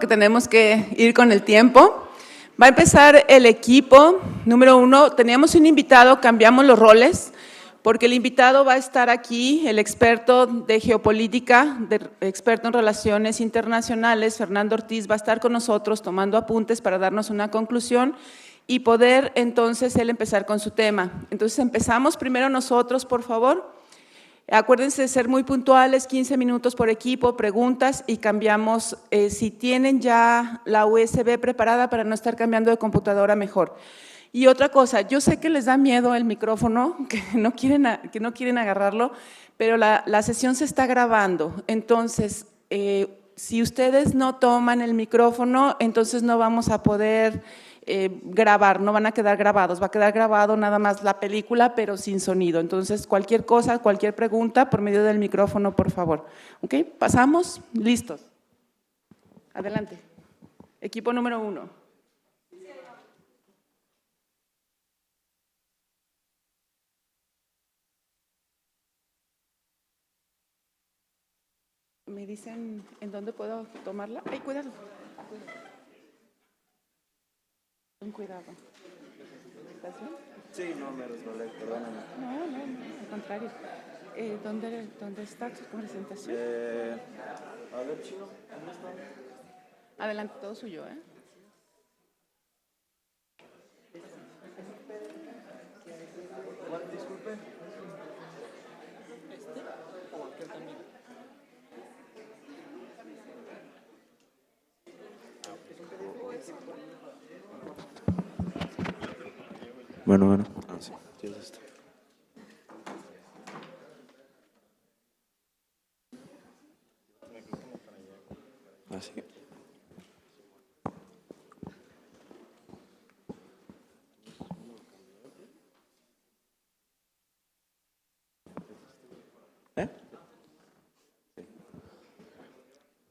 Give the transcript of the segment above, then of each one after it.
Que tenemos que ir con el tiempo. Va a empezar el equipo. Número 1, teníamos un invitado, cambiamos los roles, porque el invitado va a estar aquí, el experto de geopolítica, experto en relaciones internacionales, Fernando Ortiz, va a estar con nosotros tomando apuntes para darnos una conclusión y poder entonces él empezar con su tema. Entonces empezamos primero nosotros, por favor. Acuérdense de ser muy puntuales, 15 minutos por equipo, preguntas y cambiamos, si tienen ya la USB preparada para no estar cambiando de computadora, mejor. Y otra cosa, yo sé que les da miedo el micrófono, que no quieren agarrarlo, pero la sesión se está grabando, entonces si ustedes no toman el micrófono, entonces no vamos a poder grabar, no van a quedar grabados, va a quedar grabado nada más la película, pero sin sonido. Entonces, cualquier cosa, cualquier pregunta, por medio del micrófono, por favor. ¿Ok? ¿Pasamos? ¿Listos? Adelante. Equipo número 1. ¿Me dicen en dónde puedo tomarla? ¡Ay, cuidado! Con cuidado. ¿Estás bien? Sí, no, me resbalé, perdóname. No, al contrario. ¿Dónde está tu presentación? A ver, Chino, ¿dónde está? Adelante, todo suyo, ¿eh? ¿Cuál, disculpe? ¿O aquel también? Bueno. Ah, sí, tienes esto. Así.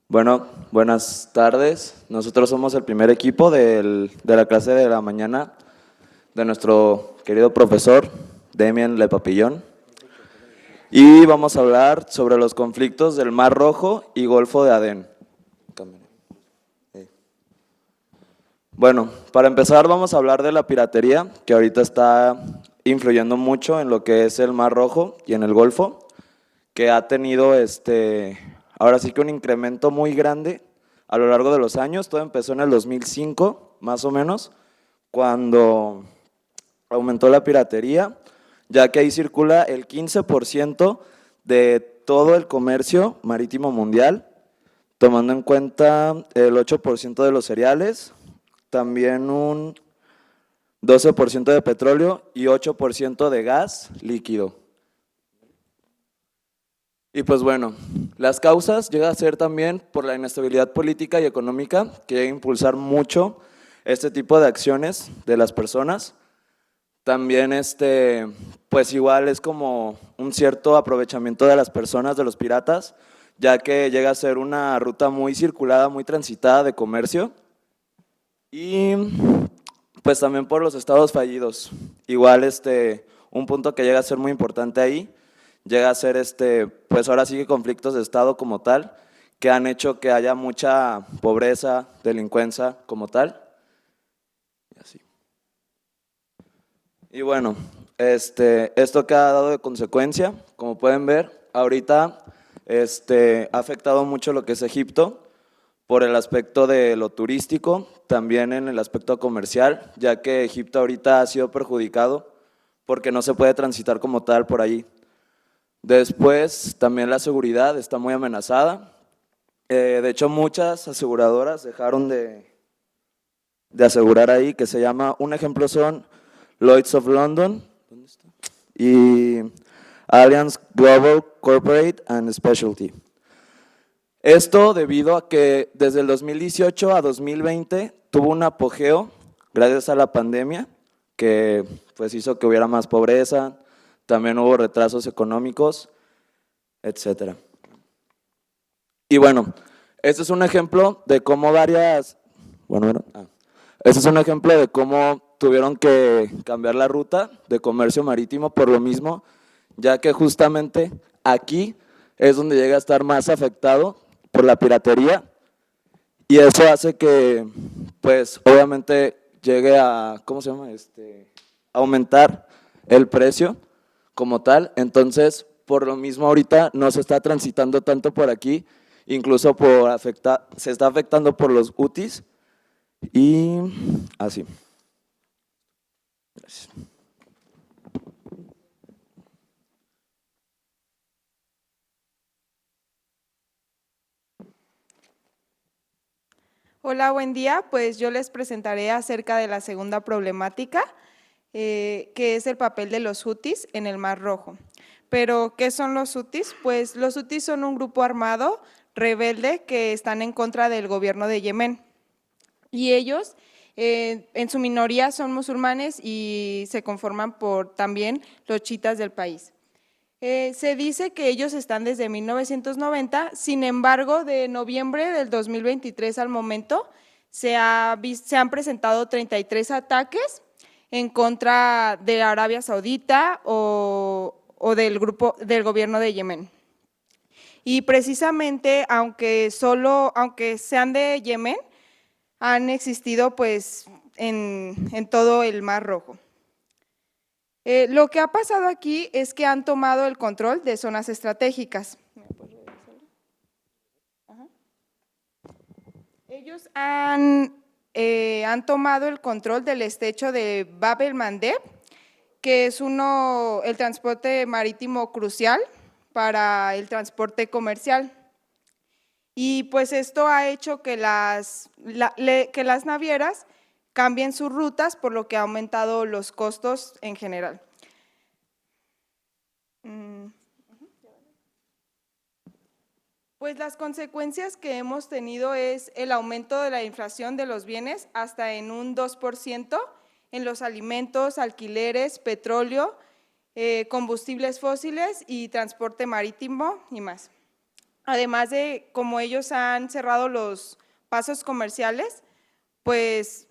Bueno, buenas tardes. Nosotros somos el primer equipo de la clase de la mañana de nuestro querido profesor Damien Le Papillon. Y vamos a hablar sobre los conflictos del Mar Rojo y Golfo de Adén. Bueno, para empezar vamos a hablar de la piratería, que ahorita está influyendo mucho en lo que es el Mar Rojo y en el Golfo, que ha tenido ahora sí que un incremento muy grande a lo largo de los años. Todo empezó en el 2005, más o menos, cuando aumentó la piratería, ya que ahí circula el 15% de todo el comercio marítimo mundial, tomando en cuenta el 8% de los cereales, también un 12% de petróleo y 8% de gas líquido. Y pues bueno, las causas llegan a ser también por la inestabilidad política y económica, que llega a impulsar mucho este tipo de acciones de las personas. También pues igual es como un cierto aprovechamiento de las personas, de los piratas, ya que llega a ser una ruta muy circulada, muy transitada de comercio. Y pues también por los estados fallidos. Igual un punto que llega a ser muy importante ahí, llega a ser pues ahora sí que conflictos de estado como tal, que han hecho que haya mucha pobreza, delincuencia como tal. Y así. Y bueno, esto que ha dado de consecuencia, como pueden ver, ahorita ha afectado mucho lo que es Egipto por el aspecto de lo turístico, también en el aspecto comercial, ya que Egipto ahorita ha sido perjudicado porque no se puede transitar como tal por ahí. Después, también la seguridad está muy amenazada. De hecho, muchas aseguradoras dejaron de asegurar ahí, que se llama, un ejemplo son Lloyd's of London y Allianz Global Corporate and Specialty. Esto debido a que desde el 2018 a 2020 tuvo un apogeo gracias a la pandemia, que pues hizo que hubiera más pobreza, también hubo retrasos económicos, etc. Y bueno, este es un ejemplo de cómo este es un ejemplo de cómo tuvieron que cambiar la ruta de comercio marítimo por lo mismo, ya que justamente aquí es donde llega a estar más afectado por la piratería y eso hace que, pues, obviamente llegue a, ¿cómo se llama? Aumentar el precio como tal. Entonces, por lo mismo ahorita no se está transitando tanto por aquí, incluso se está afectando por los UTIs y así. Gracias. Hola, buen día. Pues yo les presentaré acerca de la segunda problemática, que es el papel de los hutis en el Mar Rojo. Pero, ¿qué son los hutis? Pues los hutis son un grupo armado rebelde que están en contra del gobierno de Yemen. Y ellos, en su minoría, son musulmanes y se conforman por también los chiitas del país. Se dice que ellos están desde 1990, sin embargo, de noviembre del 2023 al momento se han presentado 33 ataques en contra de Arabia Saudita o del gobierno de Yemen. Y precisamente, aunque sean de Yemen, han existido pues en todo el Mar Rojo. Lo que ha pasado aquí es que han tomado el control de zonas estratégicas. Ellos han tomado el control del estrecho de Bab el-Mandeb, que es el transporte marítimo crucial para el transporte comercial. Y pues esto ha hecho que las navieras cambien sus rutas, por lo que ha aumentado los costos en general. Pues las consecuencias que hemos tenido es el aumento de la inflación de los bienes hasta en un 2% en los alimentos, alquileres, petróleo, combustibles fósiles y transporte marítimo y más. Además de, como ellos han cerrado los pasos comerciales, pues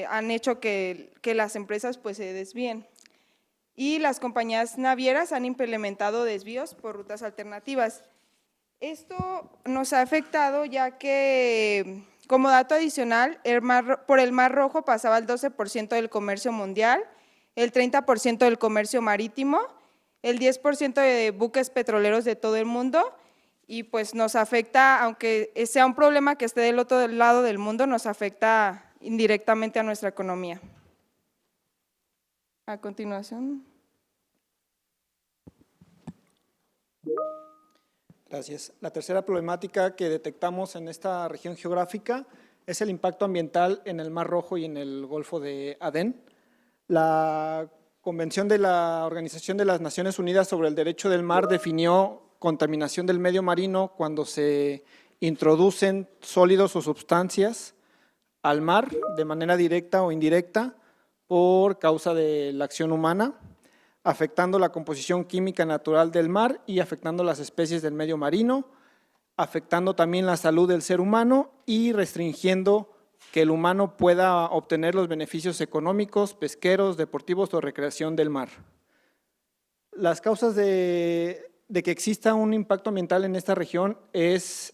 han hecho que las empresas pues se desvíen. Y las compañías navieras han implementado desvíos por rutas alternativas. Esto nos ha afectado ya que, como dato adicional, por el Mar Rojo pasaba el 12% del comercio mundial, el 30% del comercio marítimo, el 10% de buques petroleros de todo el mundo, y pues nos afecta, aunque sea un problema que esté del otro lado del mundo, nos afecta indirectamente a nuestra economía. A continuación. Gracias. La tercera problemática que detectamos en esta región geográfica es el impacto ambiental en el Mar Rojo y en el Golfo de Adén. La Convención de la Organización de las Naciones Unidas sobre el Derecho del Mar definió contaminación del medio marino cuando se introducen sólidos o sustancias al mar de manera directa o indirecta por causa de la acción humana, afectando la composición química natural del mar y afectando las especies del medio marino, afectando también la salud del ser humano y restringiendo que el humano pueda obtener los beneficios económicos, pesqueros, deportivos o recreación del mar. Las causas de que exista un impacto ambiental en esta región es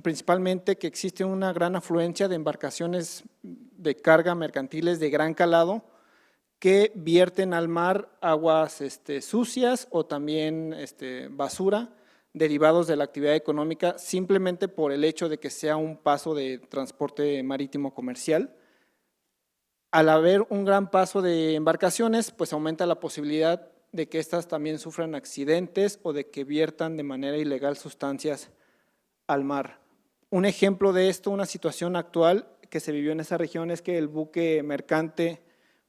principalmente que existe una gran afluencia de embarcaciones de carga mercantiles de gran calado que vierten al mar aguas sucias o también basura derivados de la actividad económica simplemente por el hecho de que sea un paso de transporte marítimo comercial. Al haber un gran paso de embarcaciones, pues aumenta la posibilidad de que éstas también sufran accidentes o de que viertan de manera ilegal sustancias al mar. Un ejemplo de esto, una situación actual que se vivió en esa región es que el buque mercante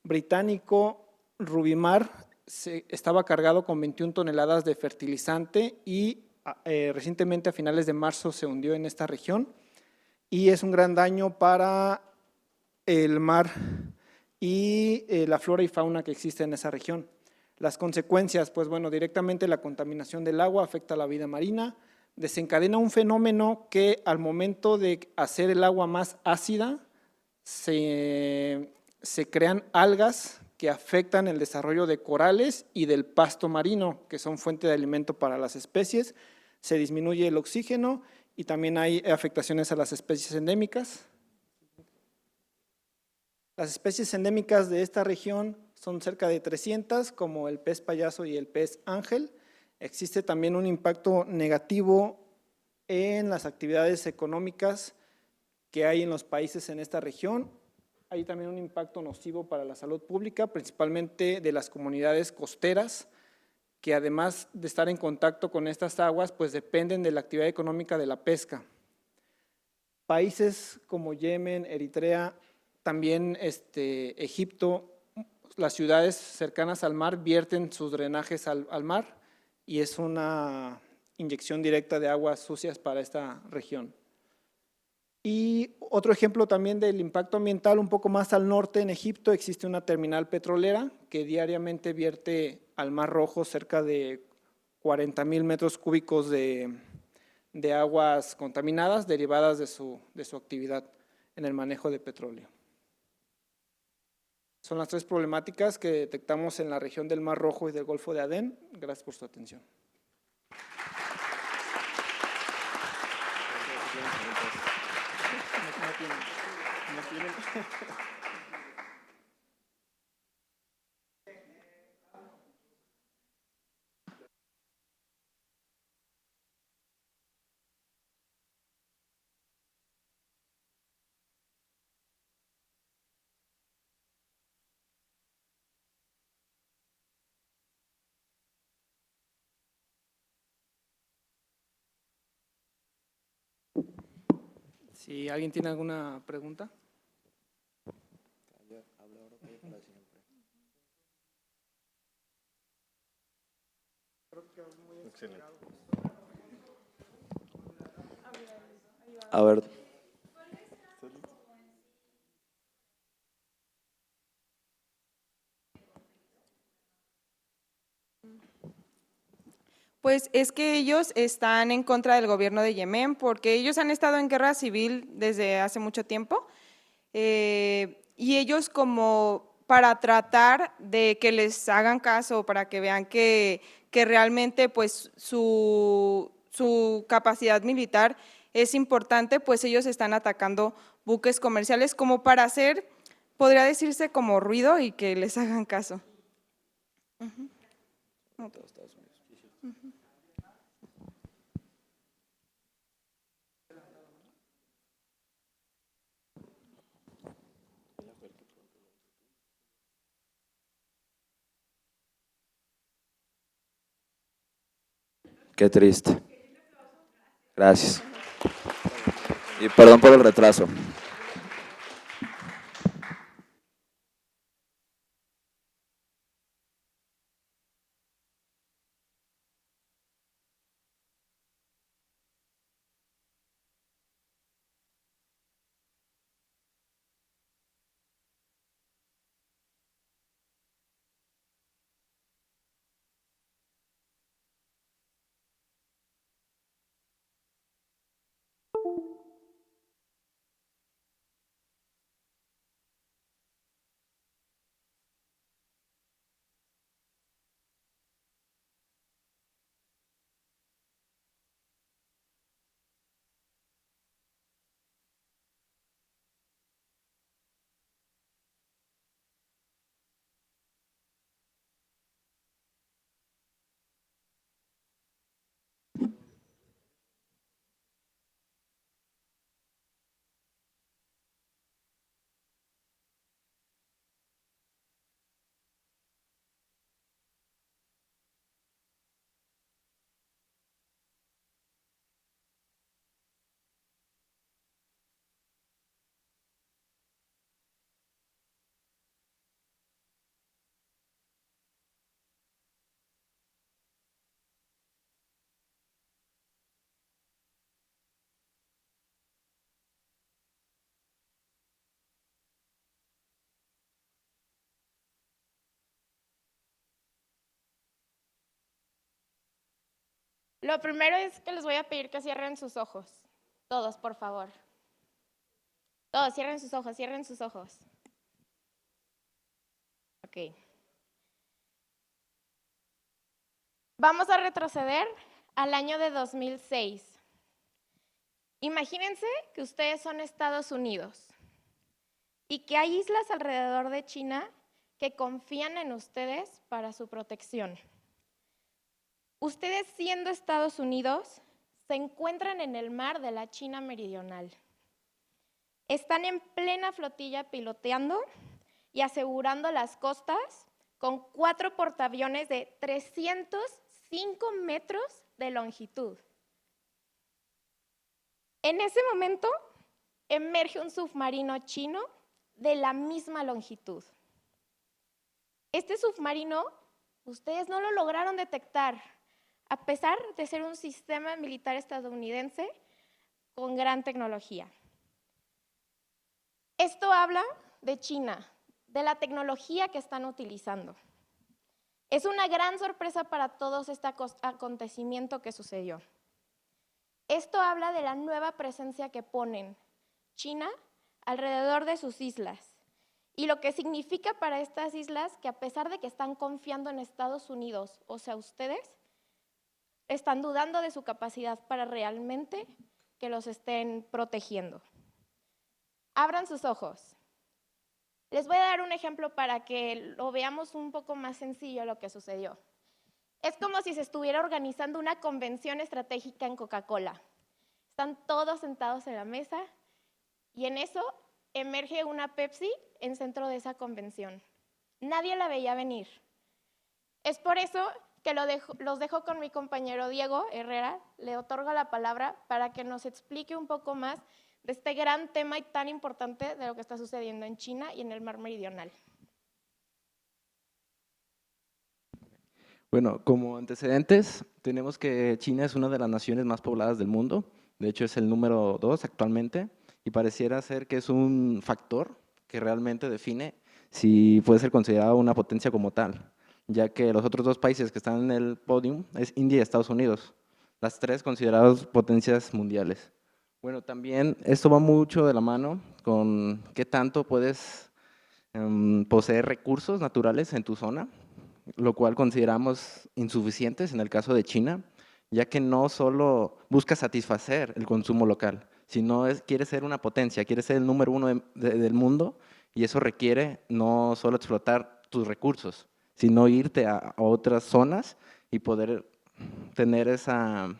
británico Rubimar estaba cargado con 21 toneladas de fertilizante y recientemente a finales de marzo se hundió en esta región y es un gran daño para el mar y la flora y fauna que existe en esa región. Las consecuencias, pues bueno, directamente la contaminación del agua afecta a la vida marina, desencadena un fenómeno que al momento de hacer el agua más ácida se crean algas que afectan el desarrollo de corales y del pasto marino, que son fuente de alimento para las especies, se disminuye el oxígeno y también hay afectaciones a las especies endémicas. Las especies endémicas de esta región son cerca de 300, como el pez payaso y el pez ángel. Existe también un impacto negativo en las actividades económicas que hay en los países en esta región. Hay también un impacto nocivo para la salud pública, principalmente de las comunidades costeras, que además de estar en contacto con estas aguas, pues dependen de la actividad económica de la pesca. Países como Yemen, Eritrea, también Egipto, las ciudades cercanas al mar vierten sus drenajes al mar y es una inyección directa de aguas sucias para esta región. Y otro ejemplo también del impacto ambiental, un poco más al norte, en Egipto, existe una terminal petrolera que diariamente vierte al Mar Rojo cerca de 40,000 metros cúbicos de aguas contaminadas derivadas de su actividad en el manejo de petróleo. Son las tres problemáticas que detectamos en la región del Mar Rojo y del Golfo de Adén. Gracias por su atención. Si alguien tiene alguna pregunta. Excelente. A ver, Pues es que ellos están en contra del gobierno de Yemen porque ellos han estado en guerra civil desde hace mucho tiempo y ellos como para tratar de que les hagan caso, para que vean que realmente pues su capacidad militar es importante, pues ellos están atacando buques comerciales como para hacer, podría decirse como ruido y que les hagan caso. qué triste. Gracias. Y perdón por el retraso. Lo primero es que les voy a pedir que cierren sus ojos. Todos, por favor. Todos, cierren sus ojos, cierren sus ojos. Ok. Vamos a retroceder al año de 2006. Imagínense que ustedes son Estados Unidos y que hay islas alrededor de China que confían en ustedes para su protección. Ustedes, siendo Estados Unidos, se encuentran en el mar de la China Meridional. Están en plena flotilla piloteando y asegurando las costas con 4 portaaviones de 305 metros de longitud. En ese momento emerge un submarino chino de la misma longitud. Este submarino, ustedes no lo lograron detectar, a pesar de ser un sistema militar estadounidense con gran tecnología. Esto habla de China, de la tecnología que están utilizando. Es una gran sorpresa para todos este acontecimiento que sucedió. Esto habla de la nueva presencia que ponen China alrededor de sus islas y lo que significa para estas islas que, a pesar de que están confiando en Estados Unidos, o sea, ustedes, están dudando de su capacidad para realmente que los estén protegiendo. Abran sus ojos. Les voy a dar un ejemplo para que lo veamos un poco más sencillo lo que sucedió. Es como si se estuviera organizando una convención estratégica en Coca-Cola. Están todos sentados en la mesa y en eso emerge una Pepsi en centro de esa convención. Nadie la veía venir. Es por eso que los dejo con mi compañero Diego Herrera, le otorgo la palabra para que nos explique un poco más de este gran tema y tan importante de lo que está sucediendo en China y en el Mar Meridional. Bueno, como antecedentes, tenemos que China es una de las naciones más pobladas del mundo, de hecho es el número 2 actualmente, y pareciera ser que es un factor que realmente define si puede ser considerado una potencia como tal, ya que los otros 2 países que están en el podium es India y Estados Unidos, las 3 consideradas potencias mundiales. Bueno, también esto va mucho de la mano con qué tanto puedes poseer recursos naturales en tu zona, lo cual consideramos insuficientes en el caso de China, ya que no solo busca satisfacer el consumo local, sino quiere ser una potencia, quiere ser el número 1 del mundo, y eso requiere no solo explotar tus recursos, sino irte a otras zonas y poder tener esa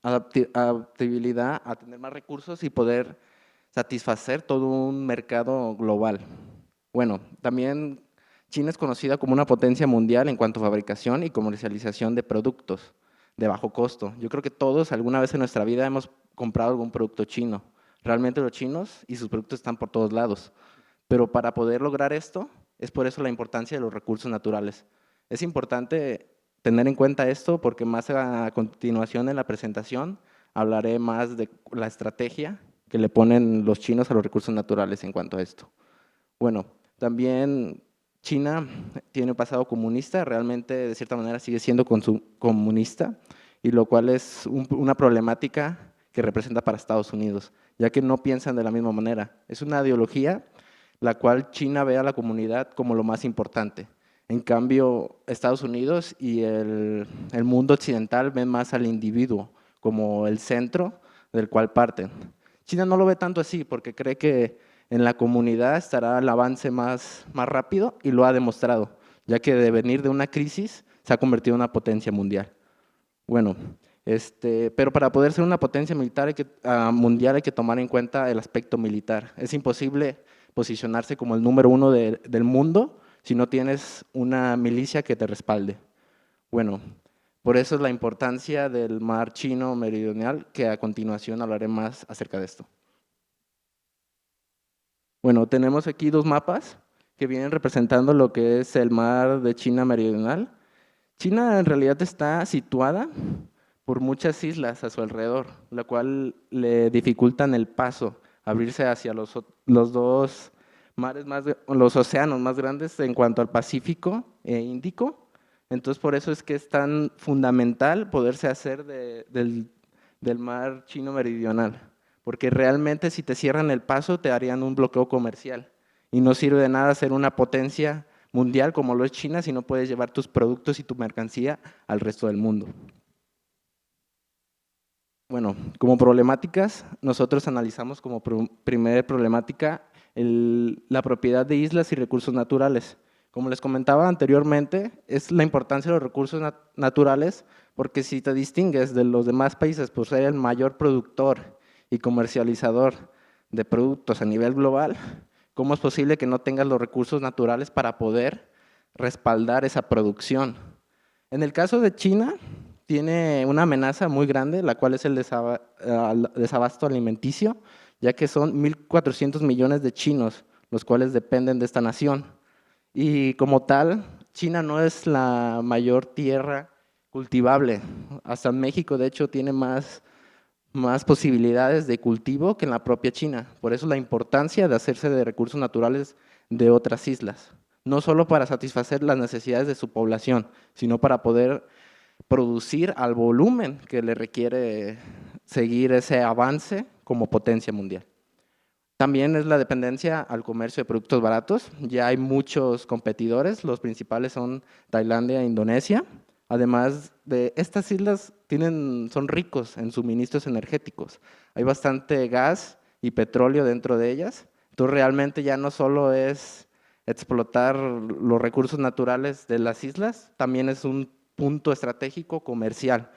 adaptabilidad a tener más recursos y poder satisfacer todo un mercado global. Bueno, también China es conocida como una potencia mundial en cuanto a fabricación y comercialización de productos de bajo costo. Yo creo que todos alguna vez en nuestra vida hemos comprado algún producto chino. Realmente los chinos y sus productos están por todos lados. Pero para poder lograr esto, es por eso la importancia de los recursos naturales. Es importante tener en cuenta esto porque más a continuación en la presentación hablaré más de la estrategia que le ponen los chinos a los recursos naturales en cuanto a esto. Bueno, también China tiene un pasado comunista, realmente de cierta manera sigue siendo comunista, y lo cual es una problemática que representa para Estados Unidos, ya que no piensan de la misma manera. Es una ideología la cual China ve a la comunidad como lo más importante. En cambio, Estados Unidos y el mundo occidental ven más al individuo como el centro del cual parten. China no lo ve tanto así porque cree que en la comunidad estará el avance más rápido y lo ha demostrado, ya que de venir de una crisis se ha convertido en una potencia mundial. Bueno, pero para poder ser una potencia mundial hay que tomar en cuenta el aspecto militar. Es imposible posicionarse como el número 1 del mundo si no tienes una milicia que te respalde. Bueno, por eso es la importancia del mar chino meridional, que a continuación hablaré más acerca de esto. Bueno, tenemos aquí 2 mapas que vienen representando lo que es el mar de China meridional. China en realidad está situada por muchas islas a su alrededor, lo cual le dificultan el paso, abrirse hacia los 2 mares los océanos más grandes en cuanto al Pacífico e Índico. Entonces, por eso es que es tan fundamental poderse hacer del mar chino meridional, porque realmente si te cierran el paso te harían un bloqueo comercial y no sirve de nada ser una potencia mundial como lo es China si no puedes llevar tus productos y tu mercancía al resto del mundo. Bueno, como problemáticas, nosotros analizamos como primera problemática la propiedad de islas y recursos naturales. Como les comentaba anteriormente, es la importancia de los recursos naturales, porque si te distingues de los demás países por ser el mayor productor y comercializador de productos a nivel global, ¿cómo es posible que no tengas los recursos naturales para poder respaldar esa producción? En el caso de China, tiene una amenaza muy grande, la cual es el desabasto alimenticio, ya que son 1.400 millones de chinos los cuales dependen de esta nación. Y como tal, China no es la mayor tierra cultivable. Hasta México, de hecho, tiene más posibilidades de cultivo que en la propia China. Por eso la importancia de hacerse de recursos naturales de otras islas. No solo para satisfacer las necesidades de su población, sino para poder producir al volumen que le requiere seguir ese avance como potencia mundial. También es la dependencia al comercio de productos baratos. Ya hay muchos competidores, los principales son Tailandia e Indonesia. Además de estas islas son ricos en suministros energéticos. Hay bastante gas y petróleo dentro de ellas. Entonces realmente ya no solo es explotar los recursos naturales de las islas, también es un punto estratégico comercial,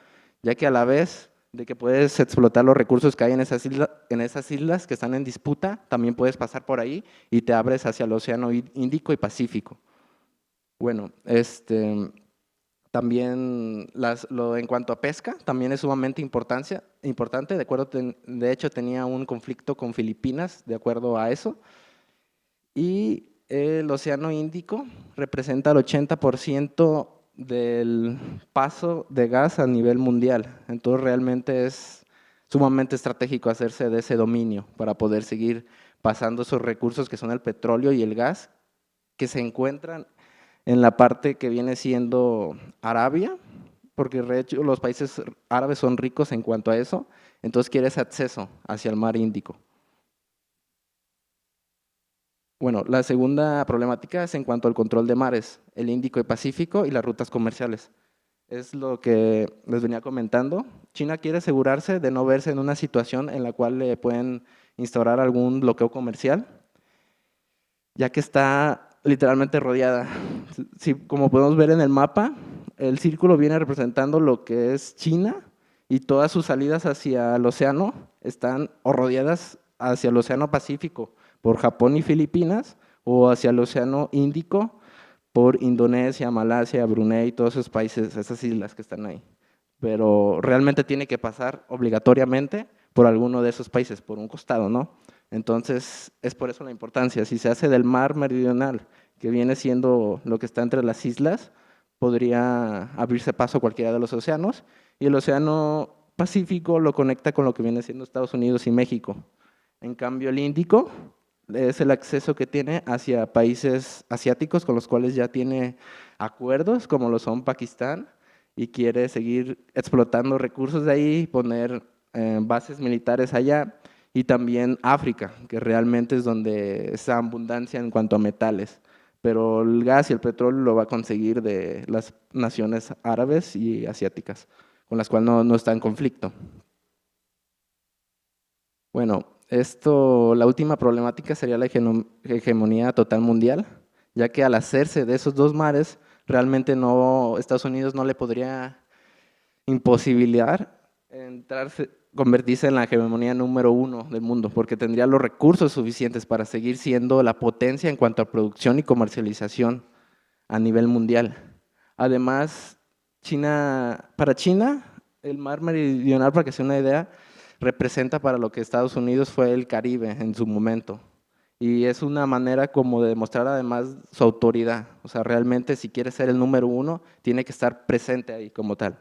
ya que a la vez de que puedes explotar los recursos que hay en esas islas que están en disputa, también puedes pasar por ahí y te abres hacia el Océano Índico y Pacífico. Bueno, también en cuanto a pesca, también es sumamente importante. De hecho, tenía un conflicto con Filipinas de acuerdo a eso. Y el Océano Índico representa el 80% del paso de gas a nivel mundial. Entonces realmente es sumamente estratégico hacerse de ese dominio para poder seguir pasando esos recursos que son el petróleo y el gas que se encuentran en la parte que viene siendo Arabia, porque de hecho los países árabes son ricos en cuanto a eso, entonces quieres acceso hacia el mar Índico. Bueno, la segunda problemática es en cuanto al control de mares, el Índico y Pacífico y las rutas comerciales. Es lo que les venía comentando. China quiere asegurarse de no verse en una situación en la cual le pueden instaurar algún bloqueo comercial, ya que está literalmente rodeada. Como podemos ver en el mapa, el círculo viene representando lo que es China y todas sus salidas hacia el océano están rodeadas hacia el Océano Pacífico por Japón y Filipinas, o hacia el Océano Índico por Indonesia, Malasia, Brunei, todos esos países, esas islas que están ahí. Pero realmente tiene que pasar obligatoriamente por alguno de esos países, por un costado, ¿no? Entonces, es por eso la importancia. Si se hace del mar meridional, que viene siendo lo que está entre las islas, podría abrirse paso a cualquiera de los océanos, y el Océano Pacífico lo conecta con lo que viene siendo Estados Unidos y México. En cambio, el Índico es el acceso que tiene hacia países asiáticos con los cuales ya tiene acuerdos, como lo son Pakistán, y quiere seguir explotando recursos de ahí, poner bases militares allá, y también África, que realmente es donde está abundancia en cuanto a metales. Pero el gas y el petróleo lo va a conseguir de las naciones árabes y asiáticas, con las cuales no está en conflicto. Bueno, la última problemática sería la hegemonía total mundial, ya que al hacerse de esos dos mares, realmente Estados Unidos no le podría imposibilitar convertirse en la hegemonía número 1 del mundo, porque tendría los recursos suficientes para seguir siendo la potencia en cuanto a producción y comercialización a nivel mundial. Además, para China, el mar meridional, para que se den una idea, representa para lo que Estados Unidos fue el Caribe en su momento. Y es una manera como de demostrar además su autoridad. O sea, realmente si quiere ser el número 1, tiene que estar presente ahí como tal.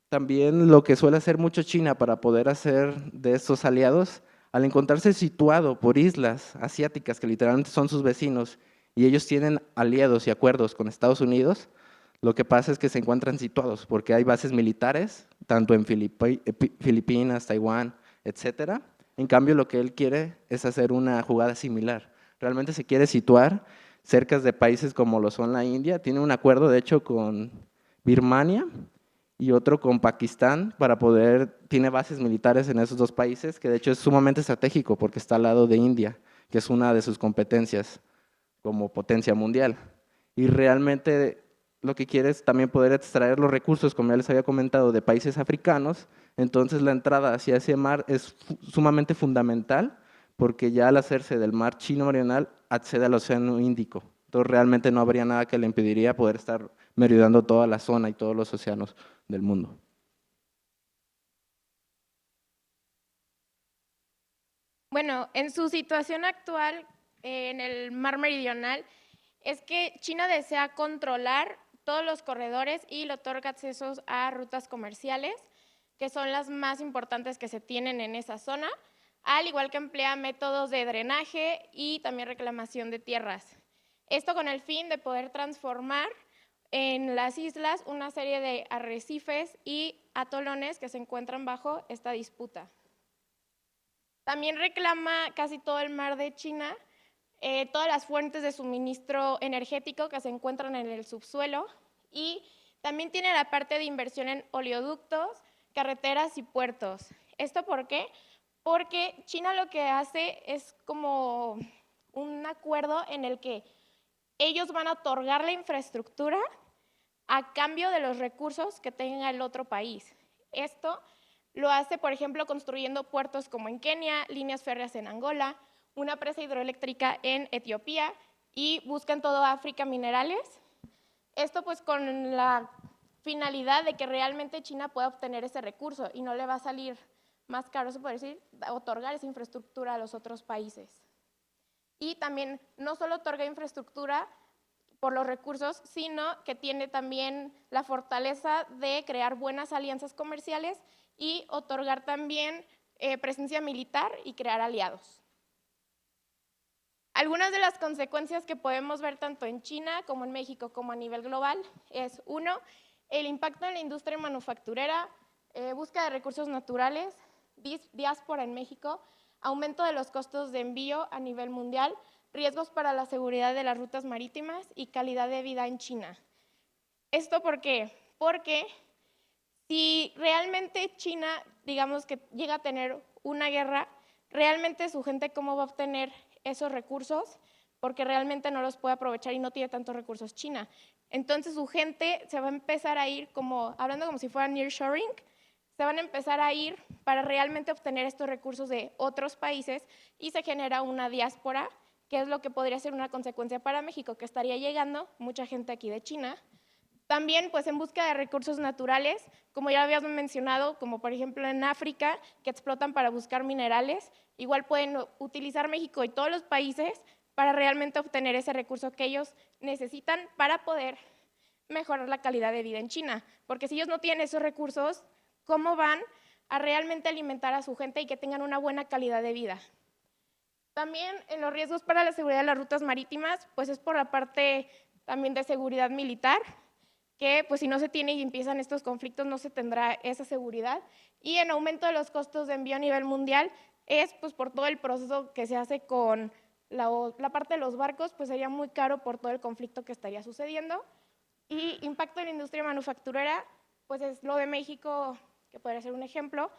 También lo que suele hacer mucho China para poder hacer de estos aliados, al encontrarse situado por islas asiáticas que literalmente son sus vecinos y ellos tienen aliados y acuerdos con Estados Unidos, lo que pasa es que se encuentran situados porque hay bases militares, tanto en Filipinas, Taiwán, etcétera. En cambio, lo que él quiere es hacer una jugada similar. Realmente se quiere situar cerca de países como lo son la India. Tiene un acuerdo, de hecho, con Birmania y otro con Pakistán tiene bases militares en esos dos países, que de hecho es sumamente estratégico porque está al lado de India, que es una de sus competencias como potencia mundial. Y realmente lo que quiere es también poder extraer los recursos, como ya les había comentado, de países africanos. Entonces la entrada hacia ese mar es sumamente fundamental, porque ya al hacerse del mar Chino Meridional accede al Océano Índico. Entonces realmente no habría nada que le impediría poder estar merodeando toda la zona y todos los océanos del mundo. Bueno, en su situación actual en el mar meridional es que China desea controlar todos los corredores y le otorga accesos a rutas comerciales, que son las más importantes que se tienen en esa zona, al igual que emplea métodos de drenaje y también reclamación de tierras. Esto con el fin de poder transformar en las islas una serie de arrecifes y atolones que se encuentran bajo esta disputa. También reclama casi todo el mar de China, todas las fuentes de suministro energético que se encuentran en el subsuelo, y también tiene la parte de inversión en oleoductos, carreteras y puertos. ¿Esto por qué? Porque China lo que hace es como un acuerdo en el que ellos van a otorgar la infraestructura a cambio de los recursos que tenga el otro país. Esto lo hace, por ejemplo, construyendo puertos como en Kenia, líneas férreas en Angola, una presa hidroeléctrica en Etiopía, y busca en toda África minerales. Esto pues con la finalidad de que realmente China pueda obtener ese recurso y no le va a salir más caro, se puede decir, otorgar esa infraestructura a los otros países. Y también no solo otorga infraestructura por los recursos, sino que tiene también la fortaleza de crear buenas alianzas comerciales y otorgar también presencia militar y crear aliados. Algunas de las consecuencias que podemos ver tanto en China como en México como a nivel global es, uno, el impacto en la industria manufacturera, búsqueda de recursos naturales, diáspora en México, aumento de los costos de envío a nivel mundial, riesgos para la seguridad de las rutas marítimas y calidad de vida en China. ¿Esto por qué? Porque si realmente China, digamos que llega a tener una guerra, realmente su gente ¿cómo va a obtener esos recursos? Porque realmente no los puede aprovechar y no tiene tantos recursos China. Entonces su gente se va a empezar a ir, hablando como si fuera nearshoring, se van a empezar a ir para realmente obtener estos recursos de otros países y se genera una diáspora, que es lo que podría ser una consecuencia para México, que estaría llegando mucha gente aquí de China. También pues en busca de recursos naturales, como ya habíamos mencionado, como por ejemplo en África, que explotan para buscar minerales, igual pueden utilizar México y todos los países para realmente obtener ese recurso que ellos necesitan para poder mejorar la calidad de vida en China. Porque si ellos no tienen esos recursos, ¿cómo van a realmente alimentar a su gente y que tengan una buena calidad de vida? También en los riesgos para la seguridad de las rutas marítimas, pues es por la parte también de seguridad militar, que pues si no se tiene y empiezan estos conflictos no se tendrá esa seguridad. Y en aumento de los costos de envío a nivel mundial es pues por todo el proceso que se hace con la parte de los barcos, pues sería muy caro por todo el conflicto que estaría sucediendo. Y impacto en la industria manufacturera, pues es lo de México, que podría ser un ejemplo,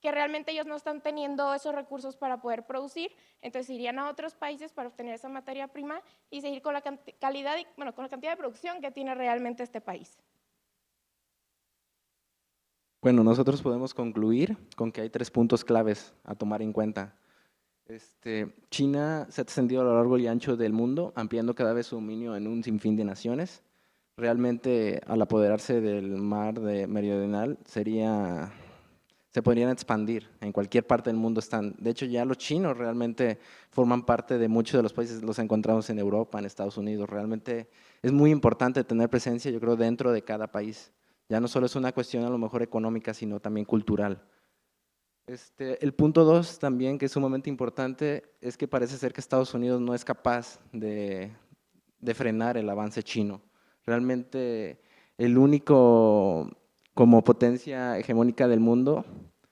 que realmente ellos no están teniendo esos recursos para poder producir, entonces irían a otros países para obtener esa materia prima y seguir con la calidad, con la cantidad de producción que tiene realmente este país. Bueno, nosotros podemos concluir con que hay 3 puntos claves a tomar en cuenta. China se ha extendido a lo largo y ancho del mundo, ampliando cada vez su dominio en un sinfín de naciones. Realmente, al apoderarse del mar meridional, se podrían expandir. En cualquier parte del mundo están. De hecho, ya los chinos realmente forman parte de muchos de los países, los encontramos en Europa, en Estados Unidos. Realmente es muy importante tener presencia, yo creo, dentro de cada país. Ya no solo es una cuestión a lo mejor económica, sino también cultural. El punto 2 también, que es sumamente importante, es que parece ser que Estados Unidos no es capaz de frenar el avance chino. Realmente el único, como potencia hegemónica del mundo,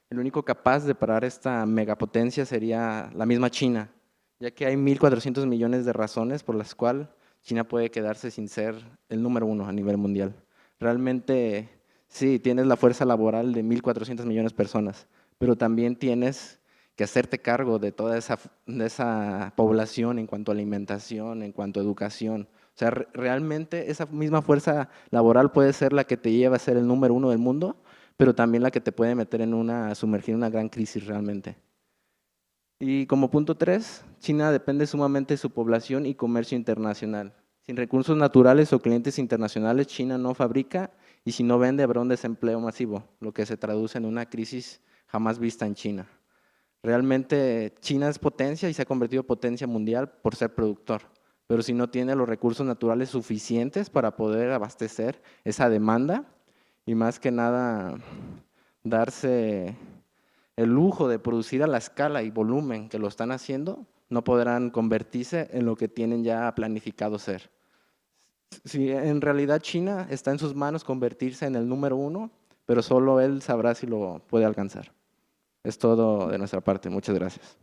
el único capaz de parar esta megapotencia sería la misma China, ya que hay 1.400 millones de razones por las cuales China puede quedarse sin ser el número 1 a nivel mundial. Realmente, Sí, tienes la fuerza laboral de 1.400 millones de personas, pero también tienes que hacerte cargo de toda esa población en cuanto a alimentación, en cuanto a educación. O sea, realmente esa misma fuerza laboral puede ser la que te lleva a ser el número 1 del mundo, pero también la que te puede meter sumergir en una gran crisis realmente. Y como punto 3, China depende sumamente de su población y comercio internacional. Sin recursos naturales o clientes internacionales, China no fabrica y si no vende habrá un desempleo masivo, lo que se traduce en una crisis jamás vista en China. Realmente China es potencia y se ha convertido en potencia mundial por ser productor, pero si no tiene los recursos naturales suficientes para poder abastecer esa demanda y más que nada darse el lujo de producir a la escala y volumen que lo están haciendo, no podrán convertirse en lo que tienen ya planificado ser. Si en realidad China está en sus manos convertirse en el número 1, pero solo él sabrá si lo puede alcanzar. Es todo de nuestra parte. Muchas gracias.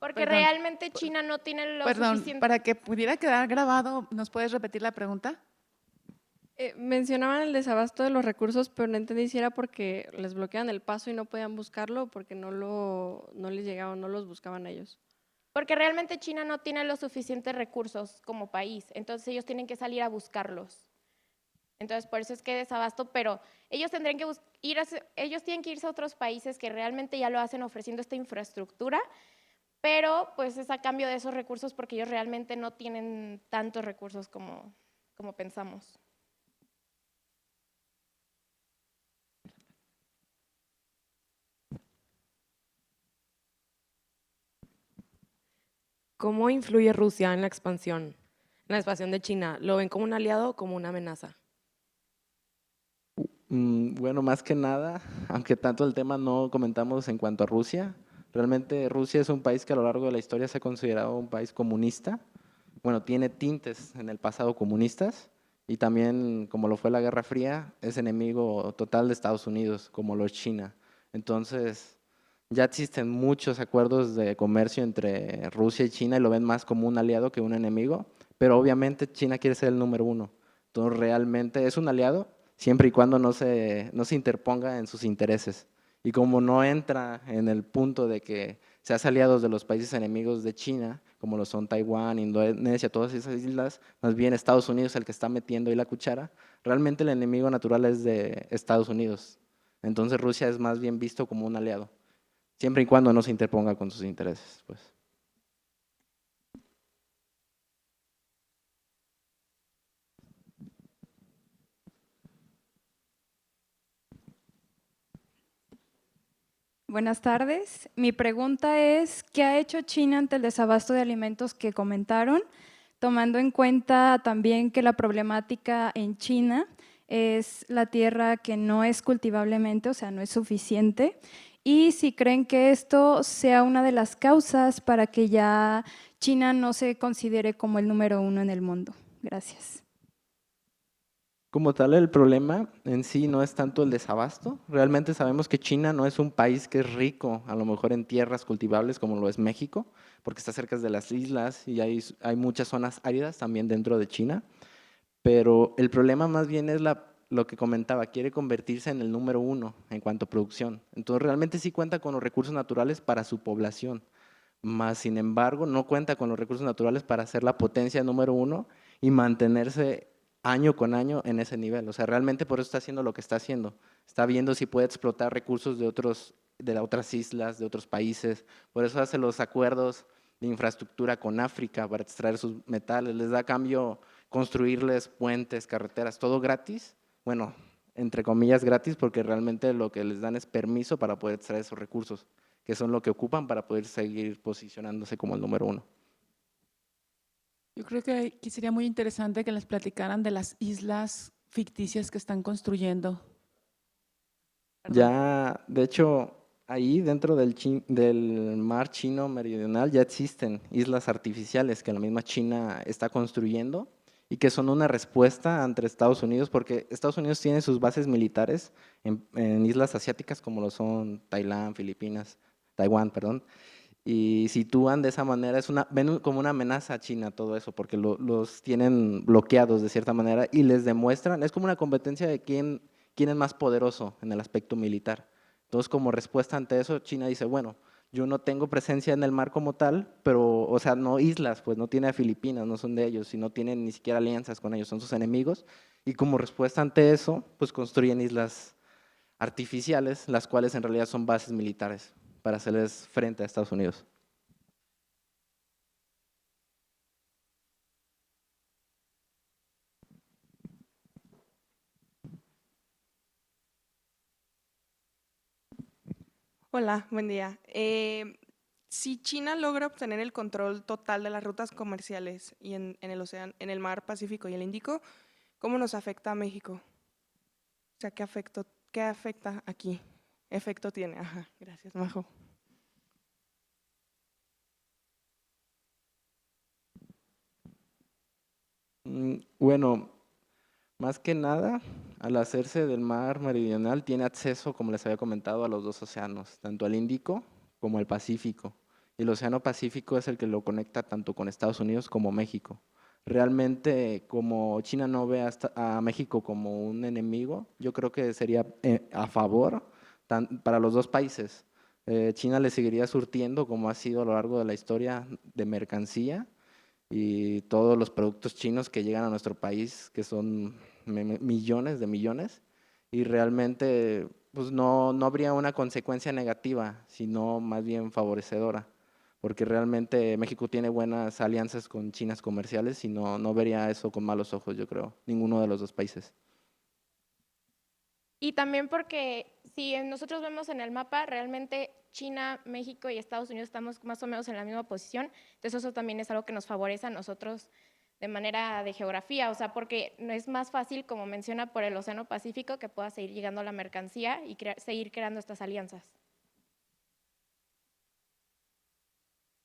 Porque Perdón. realmente China no tiene lo Perdón, suficiente. para que pudiera quedar grabado, ¿nos puedes repetir la pregunta? Mencionaban el desabasto de los recursos, pero no entendí si era porque les bloqueaban el paso y no podían buscarlo o porque no les llegaban, no los buscaban ellos. Porque realmente China no tiene los suficientes recursos como país, entonces ellos tienen que salir a buscarlos. Entonces, por eso es que hay desabasto, pero ellos tendrían que ellos tienen que irse a otros países que realmente ya lo hacen ofreciendo esta infraestructura, pero pues es a cambio de esos recursos porque ellos realmente no tienen tantos recursos como pensamos. ¿Cómo influye Rusia en la expansión de China? ¿Lo ven como un aliado o como una amenaza? Bueno, más que nada, aunque tanto el tema no comentamos en cuanto a Rusia, realmente Rusia es un país que a lo largo de la historia se ha considerado un país comunista. Bueno, tiene tintes en el pasado comunistas y también, como lo fue la Guerra Fría, es enemigo total de Estados Unidos, como lo es China. Entonces, ya existen muchos acuerdos de comercio entre Rusia y China y lo ven más como un aliado que un enemigo, pero obviamente China quiere ser el número 1. Entonces, realmente es un aliado siempre y cuando no se interponga en sus intereses. Y como no entra en el punto de que se hace aliados de los países enemigos de China, como lo son Taiwán, Indonesia, todas esas islas, más bien Estados Unidos es el que está metiendo ahí la cuchara, realmente el enemigo natural es de Estados Unidos. Entonces Rusia es más bien visto como un aliado, siempre y cuando no se interponga con sus intereses, pues. Buenas tardes. Mi pregunta es, ¿qué ha hecho China ante el desabasto de alimentos que comentaron, tomando en cuenta también que la problemática en China es la tierra que no es cultivablemente, o sea, no es suficiente? Y si creen que esto sea una de las causas para que ya China no se considere como el número 1 en el mundo. Gracias. Como tal, el problema en sí no es tanto el desabasto. Realmente sabemos que China no es un país que es rico, a lo mejor en tierras cultivables como lo es México, porque está cerca de las islas y hay muchas zonas áridas también dentro de China. Pero el problema más bien es lo que comentaba, quiere convertirse en el número 1 en cuanto a producción. Entonces realmente sí cuenta con los recursos naturales para su población, más sin embargo no cuenta con los recursos naturales para ser la potencia número 1 y mantenerse año con año en ese nivel. O sea, realmente por eso está haciendo lo que está haciendo. Está viendo si puede explotar recursos de otras islas, de otros países. Por eso hace los acuerdos de infraestructura con África para extraer sus metales. Les da a cambio construirles puentes, carreteras, todo gratis. Bueno, entre comillas gratis, porque realmente lo que les dan es permiso para poder extraer esos recursos, que son lo que ocupan para poder seguir posicionándose como el número 1. Yo creo que sería muy interesante que les platicaran de las islas ficticias que están construyendo. Perdón. Ya, de hecho, ahí dentro del mar chino meridional ya existen islas artificiales que la misma China está construyendo y que son una respuesta ante Estados Unidos, porque Estados Unidos tiene sus bases militares en islas asiáticas como lo son Taiwán, perdón, y sitúan de esa manera, ven como una amenaza a China todo eso, porque los tienen bloqueados de cierta manera y les demuestran, es como una competencia de quién es más poderoso en el aspecto militar. Entonces, como respuesta ante eso, China dice, bueno, yo no tengo presencia en el mar como tal, pero, o sea, no islas, pues no tiene a Filipinas, no son de ellos, y no tienen ni siquiera alianzas con ellos, son sus enemigos, y como respuesta ante eso, pues construyen islas artificiales, las cuales en realidad son bases militares para hacerles frente a Estados Unidos. Hola, buen día. Si China logra obtener el control total de las rutas comerciales y en el océano, en el mar Pacífico y el Índico, ¿cómo nos afecta a México? O sea, qué afecta aquí? ¿Efecto tiene? Ajá, gracias, Majo. Bueno, más que nada, al hacerse del mar meridional, tiene acceso, como les había comentado, a los dos océanos, tanto al Índico como al Pacífico. Y el Océano Pacífico es el que lo conecta tanto con Estados Unidos como México. Realmente, como China no ve a México como un enemigo, yo creo que sería a favor para los dos países. China le seguiría surtiendo, como ha sido a lo largo de la historia, de mercancía, y todos los productos chinos que llegan a nuestro país, que son millones de millones, y realmente pues no habría una consecuencia negativa, sino más bien favorecedora, porque realmente México tiene buenas alianzas con chinas comerciales y no vería eso con malos ojos, yo creo, ninguno de los dos países. Y también porque si nosotros vemos en el mapa, realmente China, México y Estados Unidos estamos más o menos en la misma posición, entonces eso también es algo que nos favorece a nosotros de manera de geografía, o sea, porque no es más fácil, como menciona, por el Océano Pacífico, que pueda seguir llegando la mercancía y seguir creando estas alianzas.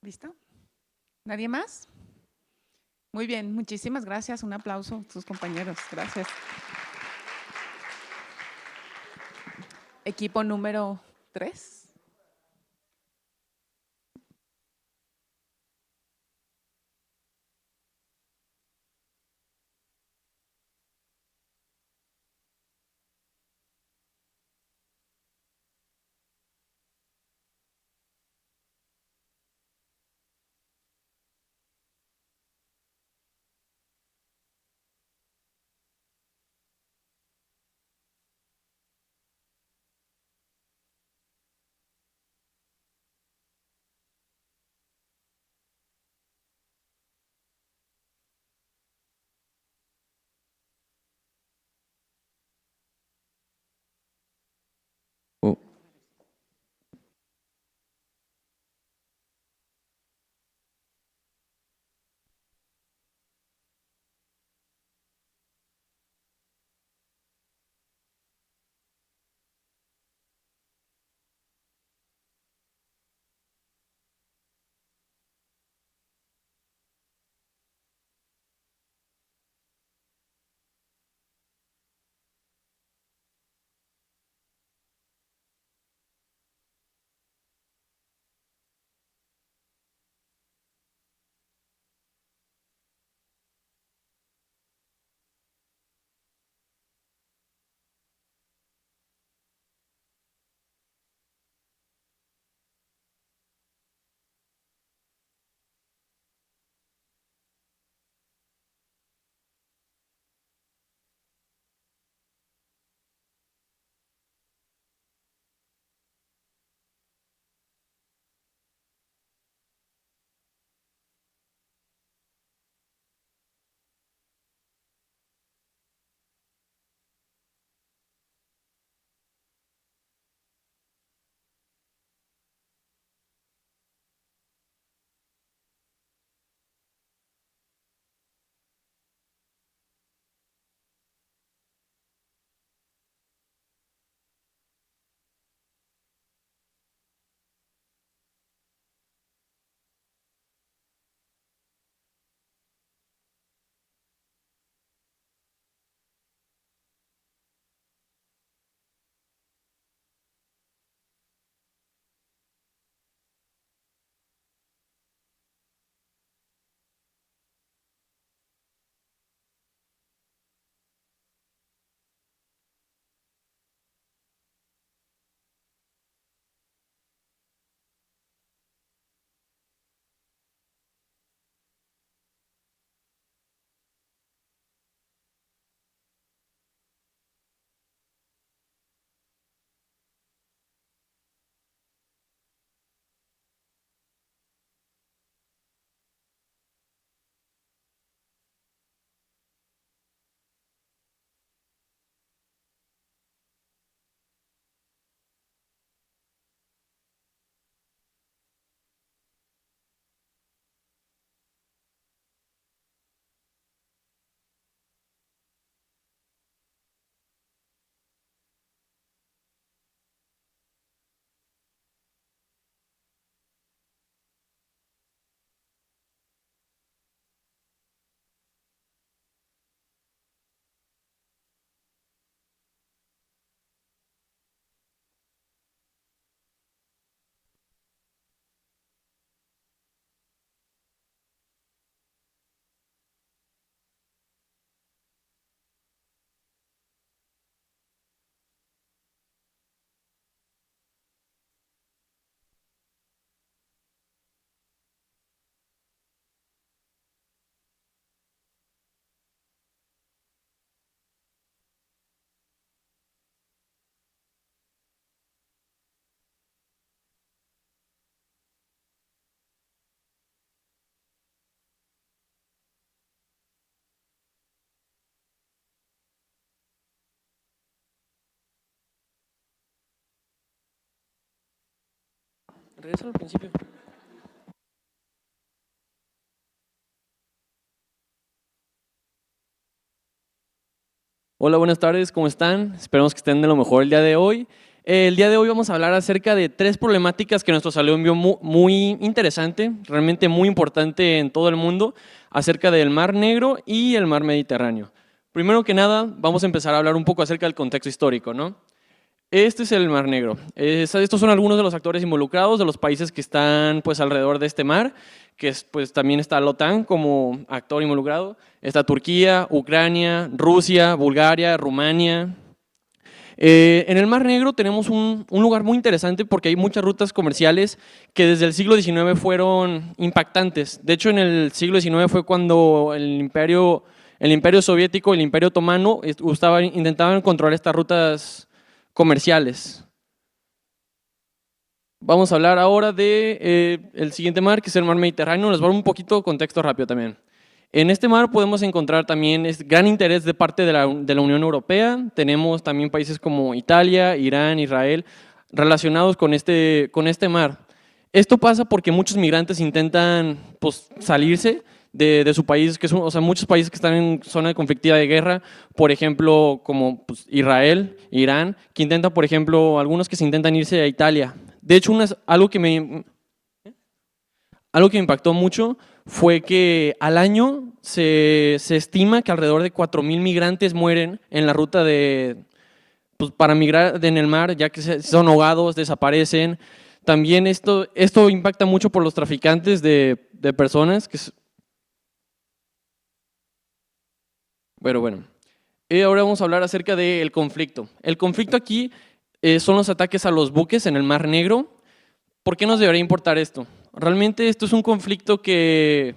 ¿Listo? ¿Nadie más? Muy bien, muchísimas gracias. Un aplauso a sus compañeros. Gracias. Equipo número 3. Regresa al principio. Hola, buenas tardes, ¿cómo están? Esperamos que estén de lo mejor el día de hoy. El día de hoy vamos a hablar acerca de 3 problemáticas que nuestro salón vio muy interesante, realmente muy importante en todo el mundo, acerca del Mar Negro y el Mar Mediterráneo. Primero que nada, vamos a empezar a hablar un poco acerca del contexto histórico, ¿no? Este es el Mar Negro. Estos son algunos de los actores involucrados, de los países que están pues, alrededor de este mar, que pues, también está la OTAN como actor involucrado. Está Turquía, Ucrania, Rusia, Bulgaria, Rumania. En el Mar Negro tenemos un lugar muy interesante porque hay muchas rutas comerciales que desde el siglo XIX fueron impactantes. De hecho, en el siglo XIX fue cuando el imperio soviético, el imperio otomano, intentaban controlar estas rutas comerciales. Vamos a hablar ahora de el siguiente mar, que es el Mar Mediterráneo. Les voy a dar un poquito de contexto rápido también. En este mar podemos encontrar también gran interés de parte de la Unión Europea. Tenemos también países como Italia, Irán, Israel, relacionados con este mar. Esto pasa porque muchos migrantes intentan pues, salirse de su país, o sea, muchos países que están en zona conflictiva de guerra, por ejemplo, como pues, Israel, Irán, que intentan, por ejemplo, algunos que se intentan irse a Italia. De hecho, algo que me impactó mucho fue que al año se estima que alrededor de 4,000 migrantes mueren en la ruta pues, para migrar en el mar, ya que son ahogados, desaparecen. También esto impacta mucho por los traficantes de personas. Bueno. Ahora vamos a hablar acerca del conflicto. El conflicto aquí son los ataques a los buques en el Mar Negro. ¿Por qué nos debería importar esto? Realmente esto es un conflicto que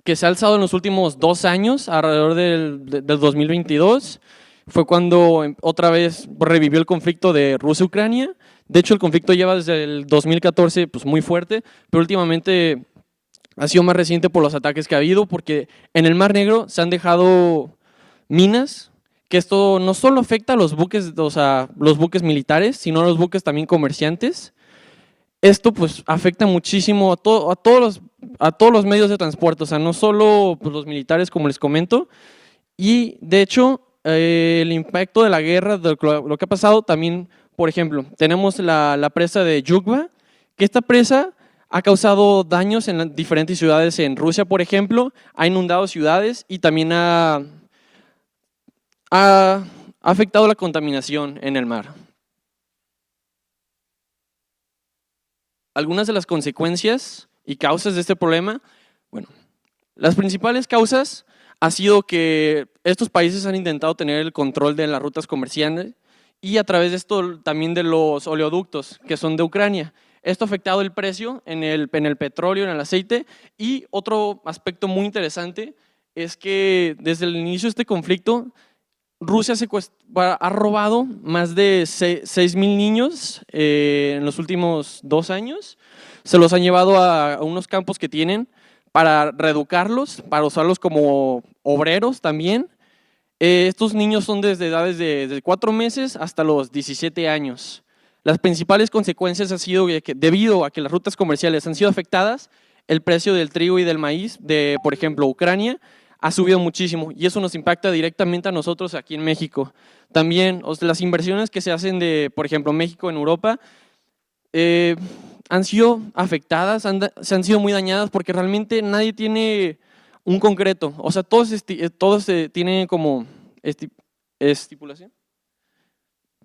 se ha alzado en los últimos 2 años, alrededor del 2022. Fue cuando otra vez revivió el conflicto de Rusia-Ucrania. De hecho, el conflicto lleva desde el 2014 pues, muy fuerte, pero últimamente ha sido más reciente por los ataques que ha habido, porque en el Mar Negro se han dejado minas, que esto no solo afecta a los buques, o sea, los buques militares, sino a los buques también comerciantes. Esto pues afecta muchísimo a todos los medios de transporte, o sea, no solo pues, los militares, como les comento, y de hecho el impacto de la guerra, de lo que ha pasado también, por ejemplo, tenemos la presa de Yukva, que esta presa ha causado daños en diferentes ciudades en Rusia, por ejemplo, ha inundado ciudades y también ha afectado la contaminación en el mar. Algunas de las consecuencias y causas de este problema, bueno, las principales causas ha sido que estos países han intentado tener el control de las rutas comerciales y a través de esto también de los oleoductos que son de Ucrania. Esto ha afectado el precio en el petróleo, en el aceite, y otro aspecto muy interesante es que desde el inicio de este conflicto Rusia ha robado más de 6,000 niños en los últimos 2 años. Se los han llevado a unos campos que tienen para reeducarlos, para usarlos como obreros también. Estos niños son desde edades de 4 meses hasta los 17 años. Las principales consecuencias han sido que debido a que las rutas comerciales han sido afectadas, el precio del trigo y del maíz de, por ejemplo, Ucrania, ha subido muchísimo y eso nos impacta directamente a nosotros aquí en México. También las inversiones que se hacen de, por ejemplo, México en Europa han sido afectadas, se han sido muy dañadas porque realmente nadie tiene un concreto. O sea, todos tienen como estipulación.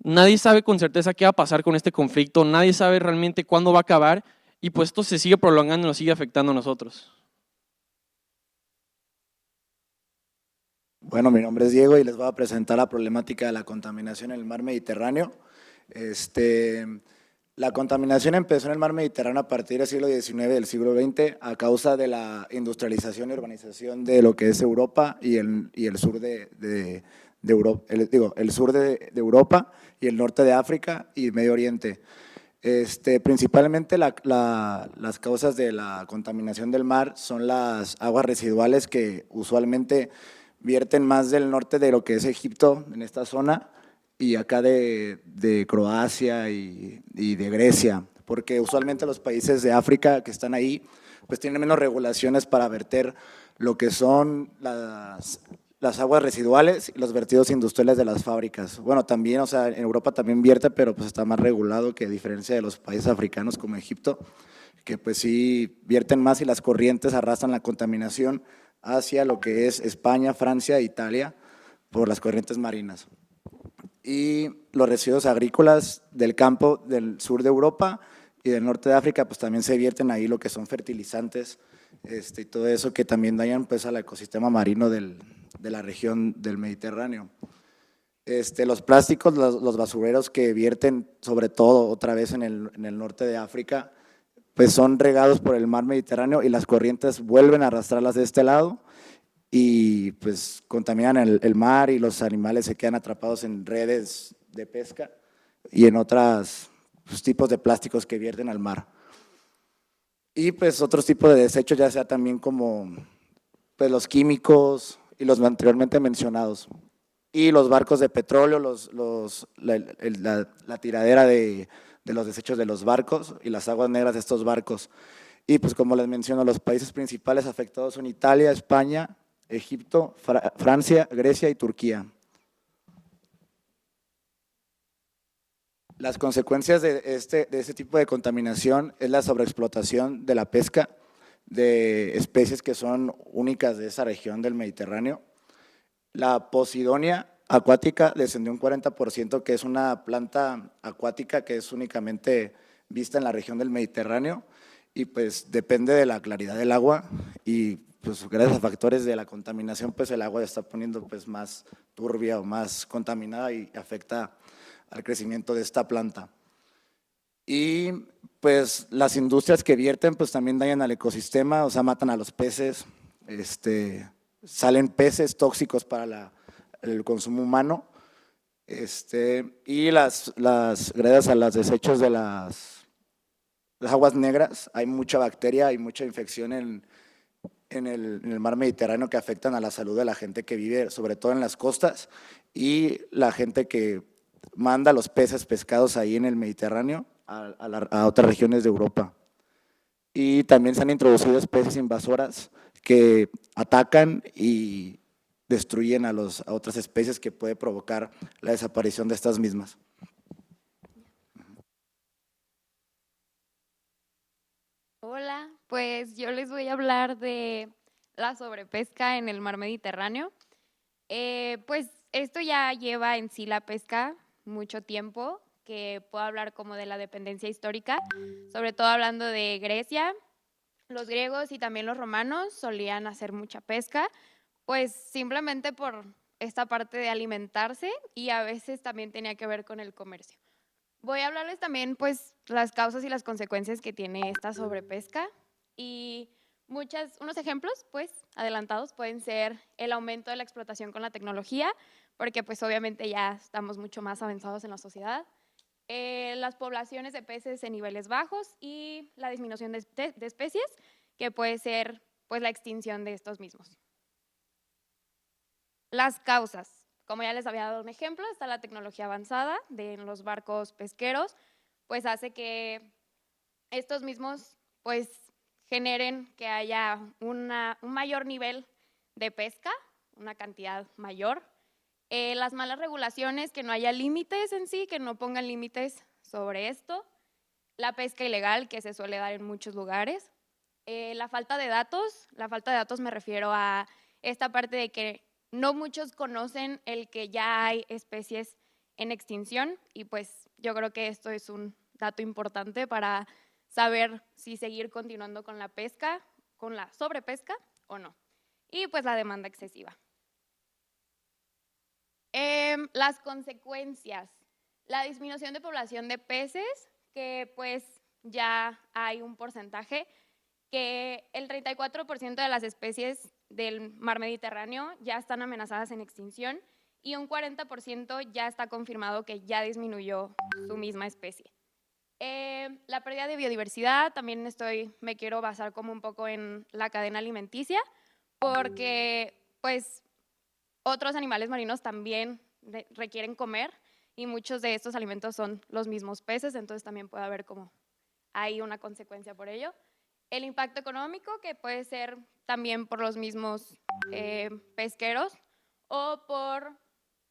Nadie sabe con certeza qué va a pasar con este conflicto, nadie sabe realmente cuándo va a acabar y pues esto se sigue prolongando y nos sigue afectando a nosotros. Bueno, mi nombre es Diego y les voy a presentar la problemática de la contaminación en el mar Mediterráneo. La contaminación empezó en el mar Mediterráneo a partir del siglo XIX y del siglo XX a causa de la industrialización y urbanización de lo que es Europa y el sur de Europa, el sur de Europa y el norte de África y Medio Oriente. Principalmente las causas de la contaminación del mar son las aguas residuales que usualmente vierten más del norte de lo que es Egipto, en esta zona, y acá de Croacia y de Grecia. porque usualmente los países de África que están ahí, pues tienen menos regulaciones para verter lo que son las aguas residuales y los vertidos industriales de las fábricas. Bueno, también, o sea, en Europa también vierte, pero pues está más regulado que a diferencia de los países africanos como Egipto, que pues sí vierten más y las corrientes arrastran la contaminación hacia lo que es España, Francia e Italia por las corrientes marinas. Y los residuos agrícolas del campo del sur de Europa y del norte de África, pues también se vierten ahí lo que son fertilizantes y todo eso que también dañan pues al ecosistema marino de la región del Mediterráneo. Los plásticos, los basureros que vierten sobre todo otra vez en el norte de África, pues son regados por el mar Mediterráneo y las corrientes vuelven a arrastrarlas de este lado y pues contaminan el mar y los animales se quedan atrapados en redes de pesca y en otros tipos de plásticos que vierten al mar. Y pues otros tipos de desechos, ya sea también como pues los químicos y los anteriormente mencionados. Y los barcos de petróleo, la tiradera de los desechos de los barcos y las aguas negras de estos barcos. Y pues como les menciono, los países principales afectados son Italia, España, Egipto, Francia, Grecia y Turquía. Las consecuencias de este tipo de contaminación es la sobreexplotación de la pesca de especies que son únicas de esa región del Mediterráneo. La Posidonia acuática descendió un 40%, que es una planta acuática que es únicamente vista en la región del Mediterráneo y pues depende de la claridad del agua y pues gracias a factores de la contaminación pues el agua se está poniendo pues más turbia o más contaminada y afecta al crecimiento de esta planta. Y pues las industrias que vierten pues también dañan al ecosistema, o sea, matan a los peces, salen peces tóxicos para el consumo humano, y gracias a los desechos de las aguas negras hay mucha bacteria, hay mucha infección en el mar Mediterráneo que afectan a la salud de la gente que vive, sobre todo en las costas, y la gente que manda los peces pescados ahí en el Mediterráneo a otras regiones de Europa. Y también se han introducido especies invasoras que atacan y destruyen a otras especies que puede provocar la desaparición de estas mismas. Hola, pues yo les voy a hablar de la sobrepesca en el mar Mediterráneo. Pues esto ya lleva en sí la pesca mucho tiempo, que puedo hablar como de la dependencia histórica, sobre todo hablando de Grecia. Los griegos y también los romanos solían hacer mucha pesca, pues simplemente por esta parte de alimentarse y a veces también tenía que ver con el comercio. Voy a hablarles también pues las causas y las consecuencias que tiene esta sobrepesca y unos ejemplos pues adelantados pueden ser el aumento de la explotación con la tecnología, porque pues obviamente ya estamos mucho más avanzados en la sociedad, las poblaciones de peces en niveles bajos y la disminución de especies, que puede ser pues la extinción de estos mismos. Las causas, como ya les había dado un ejemplo, está la tecnología avanzada de los barcos pesqueros, pues hace que estos mismos pues generen que haya un mayor nivel de pesca, una cantidad mayor. Las malas regulaciones, que no haya límites en sí, que no pongan límites sobre esto. La pesca ilegal, que se suele dar en muchos lugares. La falta de datos me refiero a esta parte de que no muchos conocen el que ya hay especies en extinción y pues yo creo que esto es un dato importante para saber si seguir continuando con la pesca, con la sobrepesca o no. Y pues la demanda excesiva. Las consecuencias, la disminución de población de peces, que pues ya hay un porcentaje que el 34% de las especies del mar Mediterráneo ya están amenazadas en extinción y un 40% ya está confirmado que ya disminuyó su misma especie. La pérdida de biodiversidad, también me quiero basar como un poco en la cadena alimenticia, porque pues otros animales marinos también requieren comer y muchos de estos alimentos son los mismos peces, entonces también puede haber como hay una consecuencia por ello. El impacto económico, que puede ser también por los mismos pesqueros o por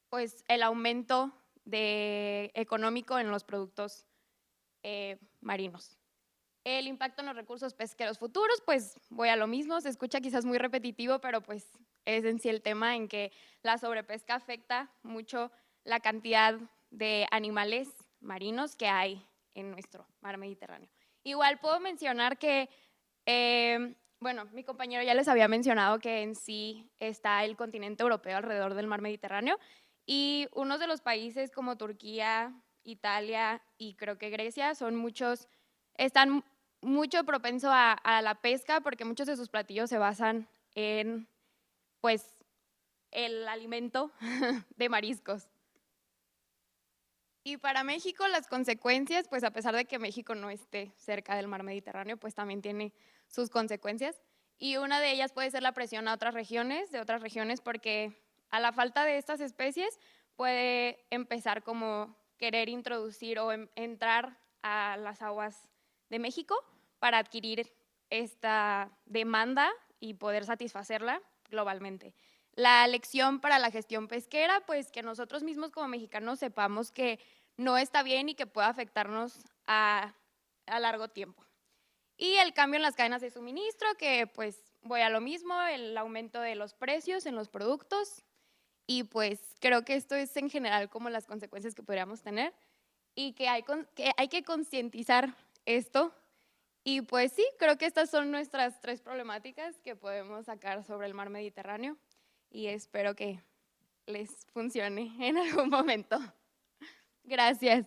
pues, el aumento económico en los productos marinos. El impacto en los recursos pesqueros futuros, pues voy a lo mismo, se escucha quizás muy repetitivo, pero pues es en sí el tema en que la sobrepesca afecta mucho la cantidad de animales marinos que hay en nuestro mar Mediterráneo. Igual puedo mencionar que, bueno, mi compañero ya les había mencionado que en sí está el continente europeo alrededor del mar Mediterráneo y unos de los países como Turquía, Italia y creo que Grecia están mucho propenso a la pesca porque muchos de sus platillos se basan en pues el alimento de mariscos. Y para México las consecuencias, pues a pesar de que México no esté cerca del mar Mediterráneo, pues también tiene sus consecuencias. Y una de ellas puede ser la presión a otras regiones, porque a la falta de estas especies puede empezar como querer introducir o entrar a las aguas de México para adquirir esta demanda y poder satisfacerla globalmente. La lección para la gestión pesquera, pues que nosotros mismos como mexicanos sepamos que no está bien y que puede afectarnos a largo tiempo. Y el cambio en las cadenas de suministro, que pues voy a lo mismo, el aumento de los precios en los productos y pues creo que esto es en general como las consecuencias que podríamos tener y que hay que concientizar esto. Y pues sí, creo que estas son nuestras 3 problemáticas que podemos sacar sobre el mar Mediterráneo y espero que les funcione en algún momento. Gracias.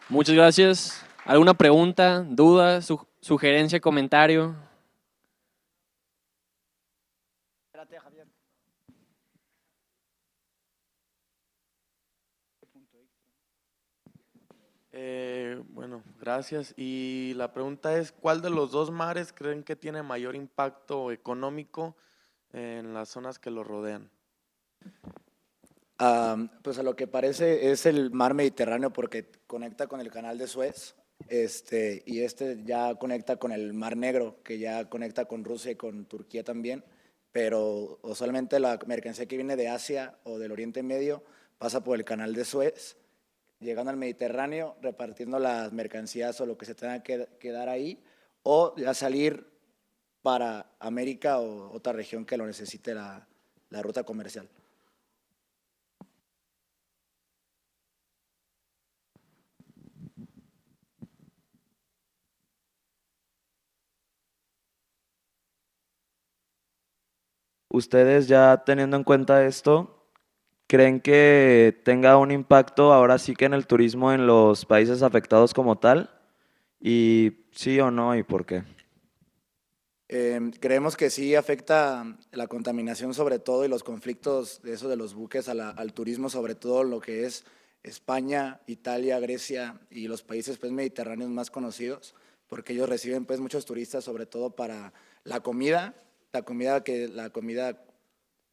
Muchas gracias. ¿Alguna pregunta, duda, sugerencia, comentario? Espérate, Javier. Bueno, gracias. Y la pregunta es, ¿cuál de los 2 mares creen que tiene mayor impacto económico en las zonas que lo rodean? Pues a lo que parece es el mar Mediterráneo porque conecta con el canal de Suez y ya conecta con el mar Negro, que ya conecta con Rusia y con Turquía también, pero usualmente la mercancía que viene de Asia o del Oriente Medio pasa por el canal de Suez, llegando al Mediterráneo, repartiendo las mercancías o lo que se tenga que quedar ahí, o ya salir para América o otra región que lo necesite la ruta comercial. Ustedes ya teniendo en cuenta esto, ¿creen que tenga un impacto ahora sí que en el turismo en los países afectados como tal? Y sí o no, ¿y por qué? Creemos que sí afecta la contaminación sobre todo y los conflictos de eso de los buques al turismo, sobre todo lo que es España, Italia, Grecia y los países pues, mediterráneos más conocidos, porque ellos reciben pues, muchos turistas sobre todo para la comida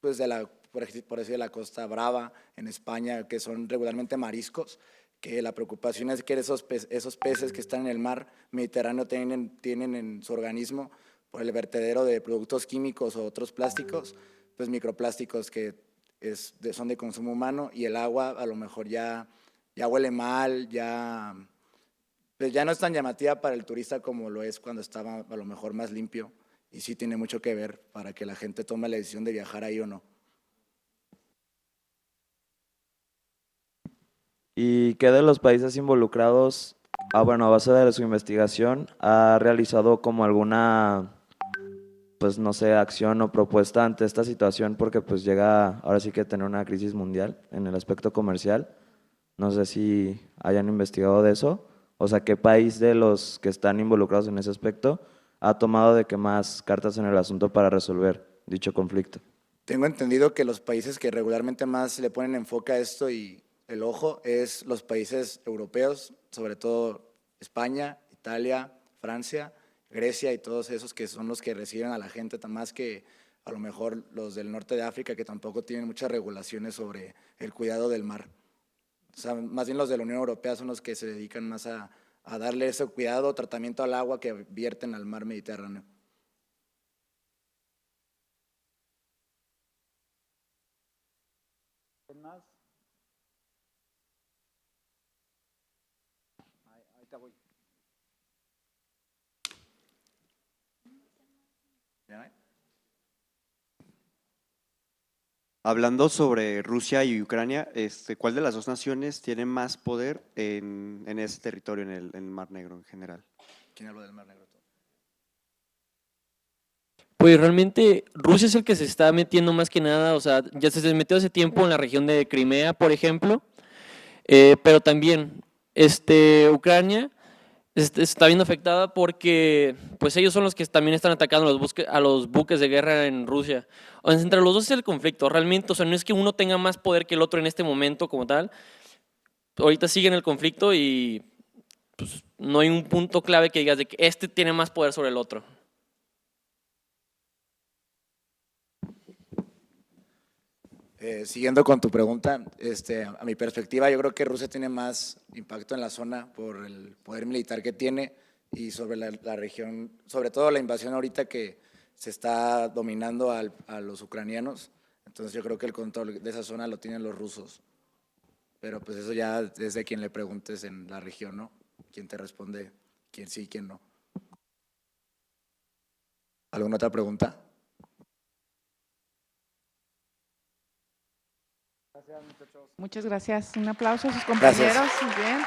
pues, por decir, de la Costa Brava en España, que son regularmente mariscos, que la preocupación es que esos peces que están en el mar Mediterráneo tienen en su organismo por el vertedero de productos químicos o otros plásticos, pues microplásticos que son de consumo humano y el agua a lo mejor ya huele mal, pues ya no es tan llamativa para el turista como lo es cuando estaba a lo mejor más limpio y sí tiene mucho que ver para que la gente tome la decisión de viajar ahí o no. ¿Y qué de los países involucrados, bueno, a base de su investigación, ha realizado como alguna, pues no sé, acción o propuesta ante esta situación? Porque pues llega ahora sí que a tener una crisis mundial en el aspecto comercial. No sé si hayan investigado de eso. O sea, ¿qué país de los que están involucrados en ese aspecto ha tomado de que más cartas en el asunto para resolver dicho conflicto? Tengo entendido que los países que regularmente más le ponen enfoque a esto y el ojo es los países europeos, sobre todo España, Italia, Francia, Grecia y todos esos que son los que reciben a la gente, más que a lo mejor los del norte de África que tampoco tienen muchas regulaciones sobre el cuidado del mar. sea, más bien los de la Unión Europea son los que se dedican más a darle ese cuidado, tratamiento al agua que vierten al mar Mediterráneo. ¿Quién más? Ahí te voy. Hablando sobre Rusia y Ucrania, ¿cuál de las dos naciones tiene más poder en ese territorio, en el Mar Negro en general? ¿Quién habló del Mar Negro? Pues realmente Rusia es el que se está metiendo más que nada, o sea, ya se metió hace tiempo en la región de Crimea, por ejemplo, pero también Ucrania está viendo afectada porque pues ellos son los que también están atacando a los buques de guerra en Rusia. O sea, entre los dos es el conflicto, realmente, o sea, no es que uno tenga más poder que el otro en este momento como tal, ahorita siguen el conflicto y pues, no hay un punto clave que digas de que este tiene más poder sobre el otro. Siguiendo con tu pregunta, a mi perspectiva yo creo que Rusia tiene más impacto en la zona por el poder militar que tiene y sobre la región, sobre todo la invasión ahorita que se está dominando a los ucranianos, entonces yo creo que el control de esa zona lo tienen los rusos, pero pues eso ya es de quien le preguntes en la región, ¿no? Quién te responde, quién sí, quién no. ¿Alguna otra pregunta? Muchas gracias. Un aplauso a sus compañeros. Gracias. Muy bien.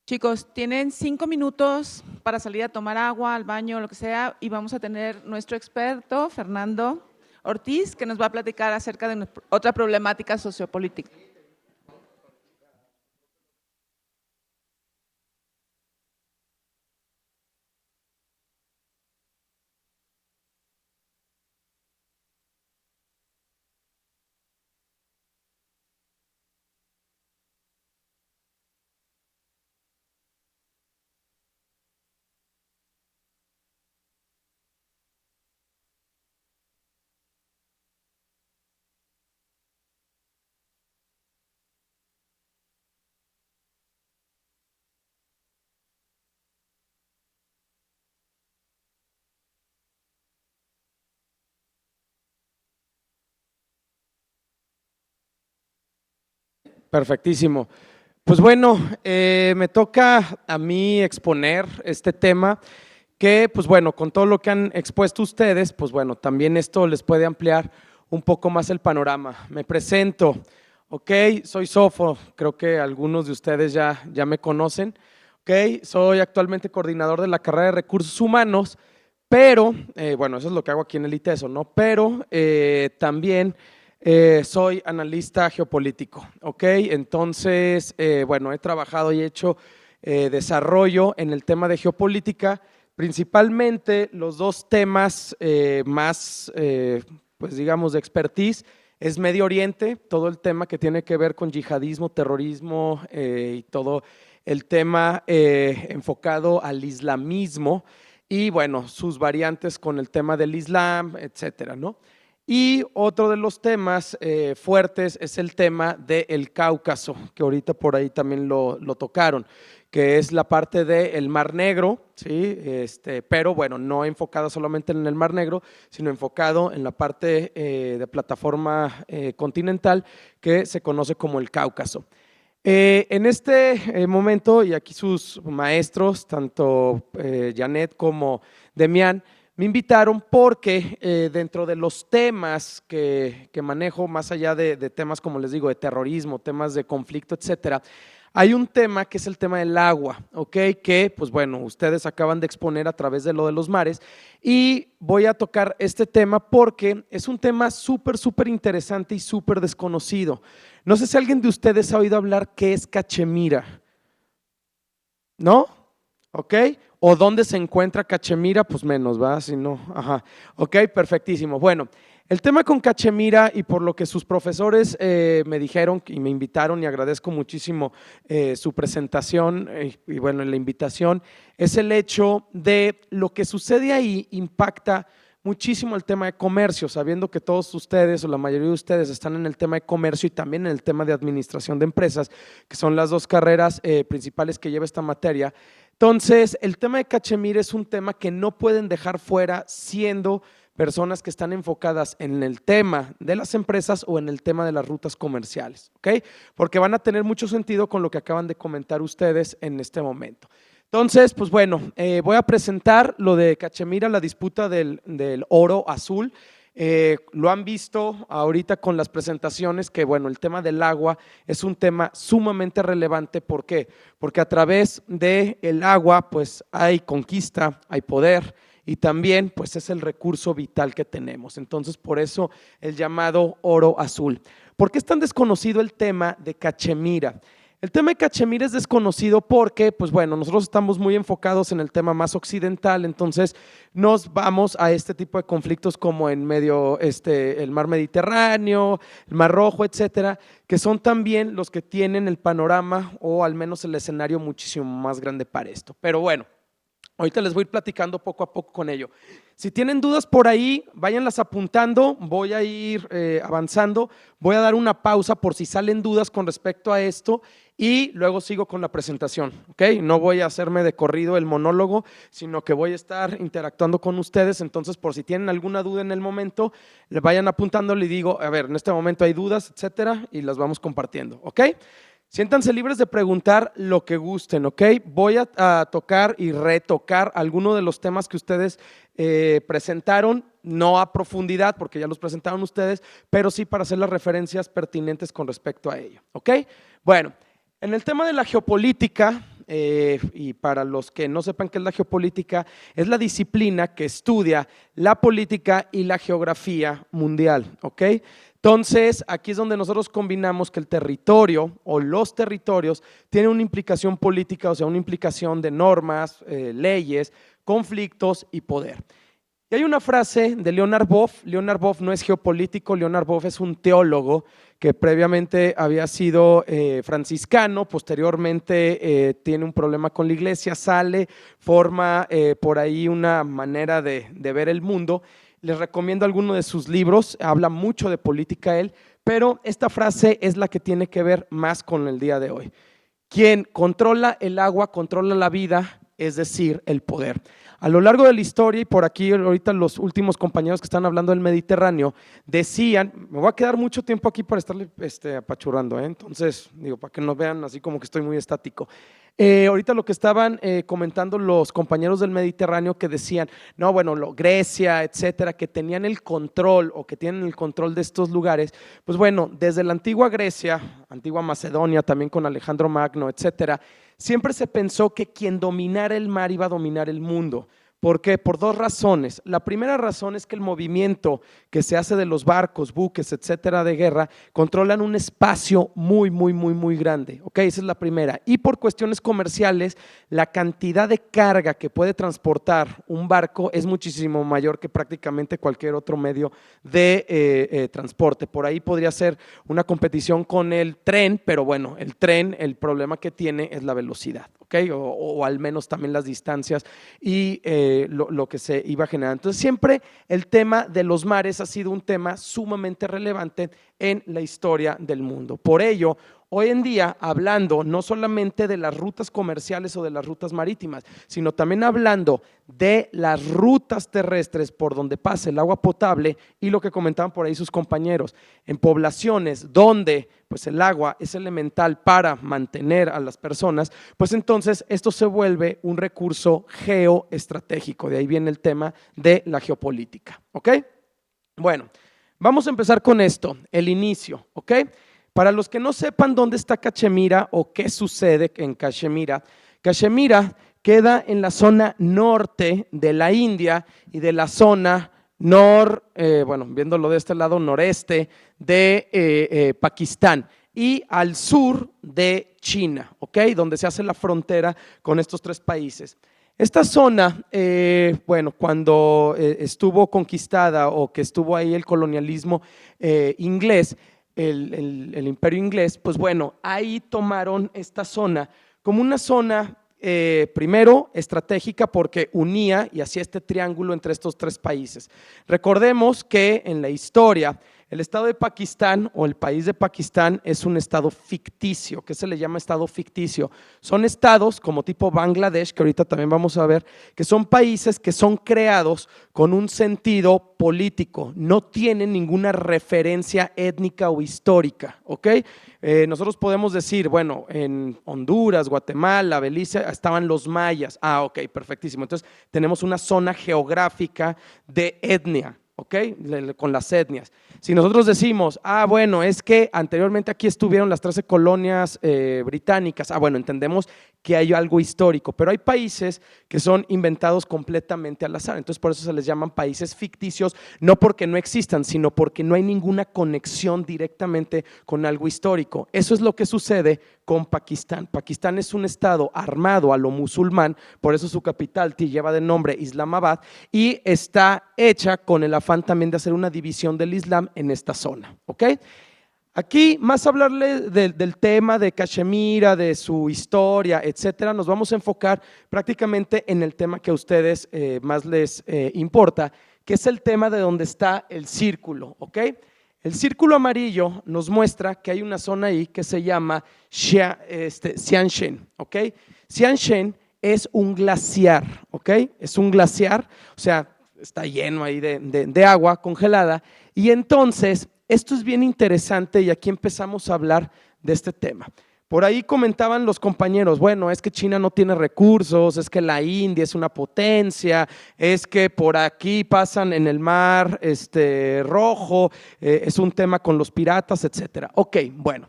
Chicos, tienen 5 minutos para salir a tomar agua, al baño, lo que sea, y vamos a tener nuestro experto, Fernando Ortiz, que nos va a platicar acerca de otra problemática sociopolítica. Perfectísimo. Pues bueno, me toca a mí exponer este tema que, pues bueno, con todo lo que han expuesto ustedes, pues bueno, también esto les puede ampliar un poco más el panorama. Me presento, ok, soy Sofo, creo que algunos de ustedes ya me conocen, ok, soy actualmente coordinador de la carrera de Recursos Humanos, pero, bueno, eso es lo que hago aquí en el ITESO, ¿no? Pero también soy analista geopolítico, ¿ok? Entonces, bueno, he trabajado y hecho desarrollo en el tema de geopolítica, principalmente los dos temas más, pues digamos, de expertise, es Medio Oriente, todo el tema que tiene que ver con yihadismo, terrorismo y todo el tema enfocado al islamismo y, bueno, sus variantes con el tema del Islam, etcétera, ¿no? Y otro de los temas fuertes es el tema del Cáucaso, que ahorita por ahí también lo tocaron, que es la parte del Mar Negro, ¿sí? Pero bueno, no enfocado solamente en el Mar Negro, sino enfocado en la parte de plataforma continental que se conoce como el Cáucaso. En este momento, y aquí sus maestros, tanto Janet como Demián, me invitaron porque dentro de los temas que manejo, más allá de temas, como les digo, de terrorismo, temas de conflicto, etcétera, hay un tema que es el tema del agua, ¿ok? Que, pues bueno, ustedes acaban de exponer a través de lo de los mares y voy a tocar este tema porque es un tema súper interesante y súper desconocido. No sé si alguien de ustedes ha oído hablar qué es Cachemira, ¿no? ¿Ok? o dónde se encuentra Cachemira, pues menos, ¿va? Si no, ajá. Ok, perfectísimo. Bueno, el tema con Cachemira y por lo que sus profesores me dijeron y me invitaron, y agradezco muchísimo su presentación y bueno, la invitación, es el hecho de lo que sucede ahí impacta muchísimo el tema de comercio, sabiendo que todos ustedes o la mayoría de ustedes están en el tema de comercio y también en el tema de administración de empresas, que son las dos carreras principales que lleva esta materia. Entonces, el tema de Cachemira es un tema que no pueden dejar fuera siendo personas que están enfocadas en el tema de las empresas o en el tema de las rutas comerciales, ¿ok? Porque van a tener mucho sentido con lo que acaban de comentar ustedes en este momento. Entonces, pues bueno, voy a presentar lo de Cachemira, la disputa del oro azul. Lo han visto ahorita con las presentaciones que, bueno, el tema del agua es un tema sumamente relevante. ¿Por qué? Porque a través del agua, pues hay conquista, hay poder y también, pues es el recurso vital que tenemos. Entonces, por eso el llamado oro azul. ¿Por qué es tan desconocido el tema de Cachemira? El tema de Cachemira es desconocido porque, pues bueno, nosotros estamos muy enfocados en el tema más occidental, entonces nos vamos a este tipo de conflictos como en medio, el mar Mediterráneo, el mar Rojo, etcétera, que son también los que tienen el panorama o al menos el escenario muchísimo más grande para esto. Pero bueno, ahorita les voy a ir platicando poco a poco con ello. Si tienen dudas por ahí, váyanlas apuntando, voy a ir avanzando, voy a dar una pausa por si salen dudas con respecto a esto y luego sigo con la presentación, ¿ok? No voy a hacerme de corrido el monólogo, sino que voy a estar interactuando con ustedes, entonces por si tienen alguna duda en el momento, le vayan apuntando, le digo, a ver, en este momento hay dudas, etcétera, y las vamos compartiendo, ¿ok? Siéntanse libres de preguntar lo que gusten, ¿ok? Voy a tocar y retocar algunos de los temas que ustedes presentaron, no a profundidad porque ya los presentaron ustedes, pero sí para hacer las referencias pertinentes con respecto a ello, ¿ok? Bueno, en el tema de la geopolítica, y para los que no sepan qué es la geopolítica, es la disciplina que estudia la política y la geografía mundial, ¿ok? Entonces, aquí es donde nosotros combinamos que el territorio o los territorios tienen una implicación política, o sea, una implicación de normas, leyes, conflictos y poder. Y hay una frase de Leonard Boff. Leonard Boff no es geopolítico, Leonard Boff es un teólogo que previamente había sido franciscano, posteriormente tiene un problema con la iglesia, sale, forma por ahí una manera de ver el mundo. Les recomiendo alguno de sus libros, habla mucho de política él, pero esta frase es la que tiene que ver más con el día de hoy. Quien controla el agua, controla la vida, es decir, el poder. A lo largo de la historia, y por aquí ahorita los últimos compañeros que están hablando del Mediterráneo, decían, me voy a quedar mucho tiempo aquí para estarle apachurrando, entonces, digo, para que no vean así como que estoy muy estático. Ahorita lo que estaban comentando los compañeros del Mediterráneo que decían, no, bueno, Grecia, etcétera, que tenían el control o que tienen el control de estos lugares, pues bueno, desde la antigua Grecia, antigua Macedonia, también con Alejandro Magno, etcétera, siempre se pensó que quien dominara el mar iba a dominar el mundo. ¿Por qué? Por dos razones. La primera razón es que el movimiento que se hace de los barcos, buques, etcétera, de guerra, controlan un espacio muy grande. ¿Ok? Esa es la primera. Y por cuestiones comerciales, la cantidad de carga que puede transportar un barco es muchísimo mayor que prácticamente cualquier otro medio de transporte. Por ahí podría ser una competición con el tren, pero bueno, el tren, el problema que tiene es la velocidad. ¿Okay? O al menos también las distancias y lo que se iba generando. Entonces siempre el tema de los mares ha sido un tema sumamente relevante en la historia del mundo. Por ello, hoy en día, hablando no solamente de las rutas comerciales o de las rutas marítimas, sino también hablando de las rutas terrestres por donde pasa el agua potable y lo que comentaban por ahí sus compañeros, en poblaciones donde pues el agua es elemental para mantener a las personas, pues entonces esto se vuelve un recurso geoestratégico, de ahí viene el tema de la geopolítica, ¿ok? Bueno, vamos a empezar con esto, el inicio, ¿ok? Para los que no sepan dónde está Cachemira o qué sucede en Cachemira, Cachemira queda en la zona norte de la India y de la zona viéndolo de este lado, noreste de Pakistán y al sur de China, ¿ok? Donde se hace la frontera con estos tres países. Esta zona, bueno, cuando estuvo conquistada o que estuvo ahí el colonialismo inglés, el imperio inglés, pues bueno, ahí tomaron esta zona como una zona primero estratégica porque unía y hacía este triángulo entre estos tres países. Recordemos que en la historia el estado de Pakistán o el país de Pakistán es un estado ficticio. ¿Qué se le llama estado ficticio? Son estados como tipo Bangladesh, que ahorita también vamos a ver, que son países que son creados con un sentido político, no tienen ninguna referencia étnica o histórica, ¿ok? Nosotros podemos decir, bueno, en Honduras, Guatemala, Belice, estaban los mayas. Ah, ok, perfectísimo. Entonces tenemos una zona geográfica de etnia. ¿Ok? Con las etnias. Si nosotros decimos, bueno, es que anteriormente aquí estuvieron las 13 colonias británicas, bueno, entendemos que hay algo histórico, pero hay países que son inventados completamente al azar, entonces por eso se les llaman países ficticios, no porque no existan, sino porque no hay ninguna conexión directamente con algo histórico. Eso es lo que sucede con Pakistán. Pakistán es un estado armado a lo musulmán, por eso su capital lleva de nombre Islamabad y está hecha con el afán también de hacer una división del Islam en esta zona, ¿ok? Aquí, más hablarle del tema de Cachemira, de su historia, etcétera, nos vamos a enfocar prácticamente en el tema que a ustedes más les importa, que es el tema de donde está el círculo, ¿ok? El círculo amarillo nos muestra que hay una zona ahí que se llama Xianshen, ¿ok? Xianshen es un glaciar, ¿ok? Es un glaciar, o sea, está lleno ahí de agua congelada y entonces esto es bien interesante y aquí empezamos a hablar de este tema. Por ahí comentaban los compañeros, bueno, es que China no tiene recursos, es que la India es una potencia, es que por aquí pasan en el mar Rojo, es un tema con los piratas, etcétera. Ok, bueno,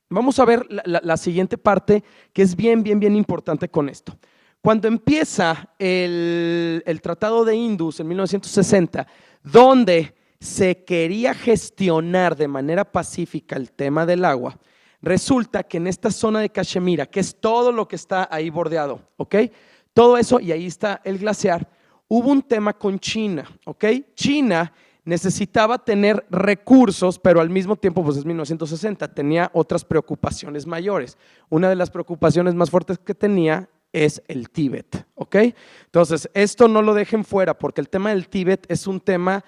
vamos a ver la siguiente parte que es bien importante con esto. Cuando empieza el Tratado de Indus en 1960, donde se quería gestionar de manera pacífica el tema del agua, resulta que en esta zona de Cachemira, que es todo lo que está ahí bordeado, ¿ok? Todo eso, y ahí está el glaciar, hubo un tema con China, ¿ok? China necesitaba tener recursos, pero al mismo tiempo, pues es 1960, tenía otras preocupaciones mayores. Una de las preocupaciones más fuertes que tenía es el Tíbet, ¿ok? Entonces, esto no lo dejen fuera porque el tema del Tíbet es un tema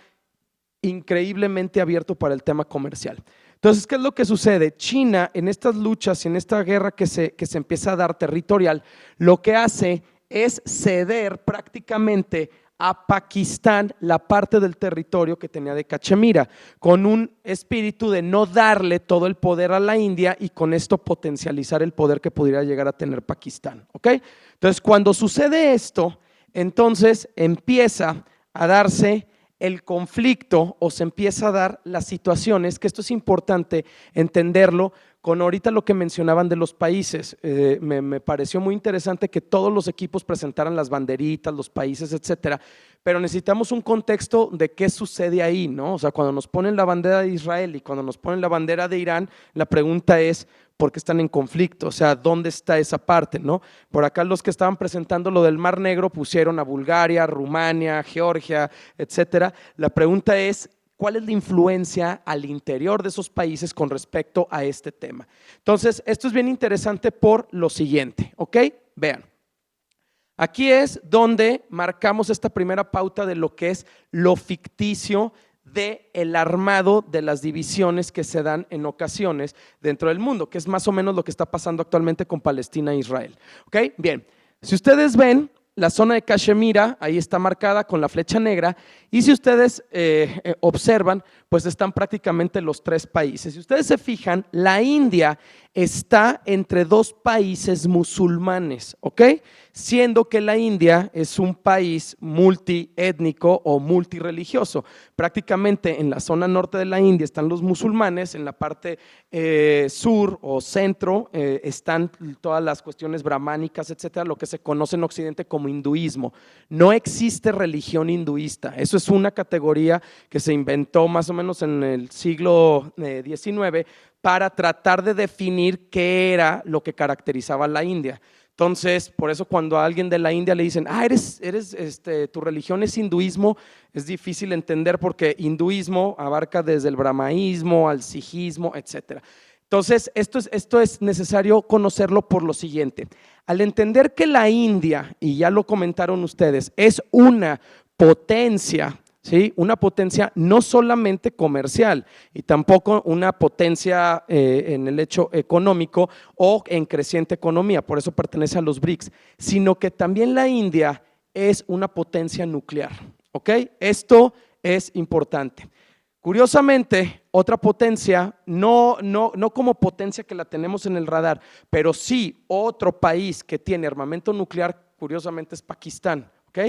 increíblemente abierto para el tema comercial. Entonces, ¿qué es lo que sucede? China en estas luchas y en esta guerra que se empieza a dar territorial, lo que hace es ceder prácticamente a Pakistán la parte del territorio que tenía de Cachemira, con un espíritu de no darle todo el poder a la India y con esto potencializar el poder que pudiera llegar a tener Pakistán, ¿ok? Entonces, cuando sucede esto, entonces empieza a darse el conflicto o se empieza a dar las situaciones, que esto es importante entenderlo con ahorita lo que mencionaban de los países. Me pareció muy interesante que todos los equipos presentaran las banderitas, los países, etcétera, pero necesitamos un contexto de qué sucede ahí, ¿no? O sea, cuando nos ponen la bandera de Israel y cuando nos ponen la bandera de Irán, la pregunta es, ¿por qué están en conflicto? O sea, ¿dónde está esa parte, no? Por acá los que estaban presentando lo del Mar Negro pusieron a Bulgaria, Rumania, Georgia, etcétera. La pregunta es, ¿cuál es la influencia al interior de esos países con respecto a este tema? Entonces, esto es bien interesante por lo siguiente, ¿ok? Vean. Aquí es donde marcamos esta primera pauta de lo que es lo ficticio del armado de las divisiones que se dan en ocasiones dentro del mundo, que es más o menos lo que está pasando actualmente con Palestina e Israel. ¿Ok? Bien, si ustedes ven, la zona de Cachemira, ahí está marcada con la flecha negra, y si ustedes observan, pues están prácticamente los tres países. Si ustedes se fijan, la India está entre dos países musulmanes, ¿ok? Siendo que la India es un país multiétnico o multirreligioso. Prácticamente en la zona norte de la India están los musulmanes, en la parte sur o centro están todas las cuestiones brahmánicas, etcétera, lo que se conoce en Occidente como hinduismo. No existe religión hinduista, eso es una categoría que se inventó más o menos en el siglo XIX para tratar de definir qué era lo que caracterizaba a la India. Entonces, por eso cuando a alguien de la India le dicen, tu religión es hinduismo, es difícil entender porque hinduismo abarca desde el brahmaísmo al sijismo, etc. Entonces, esto es necesario conocerlo por lo siguiente. Al entender que la India, y ya lo comentaron ustedes, es una potencia, ¿sí? Una potencia no solamente comercial y tampoco una potencia en el hecho económico o en creciente economía, por eso pertenece a los BRICS, sino que también la India es una potencia nuclear, ¿ok? Esto es importante. Curiosamente, otra potencia, no como potencia que la tenemos en el radar, pero sí otro país que tiene armamento nuclear, curiosamente es Pakistán, ¿ok?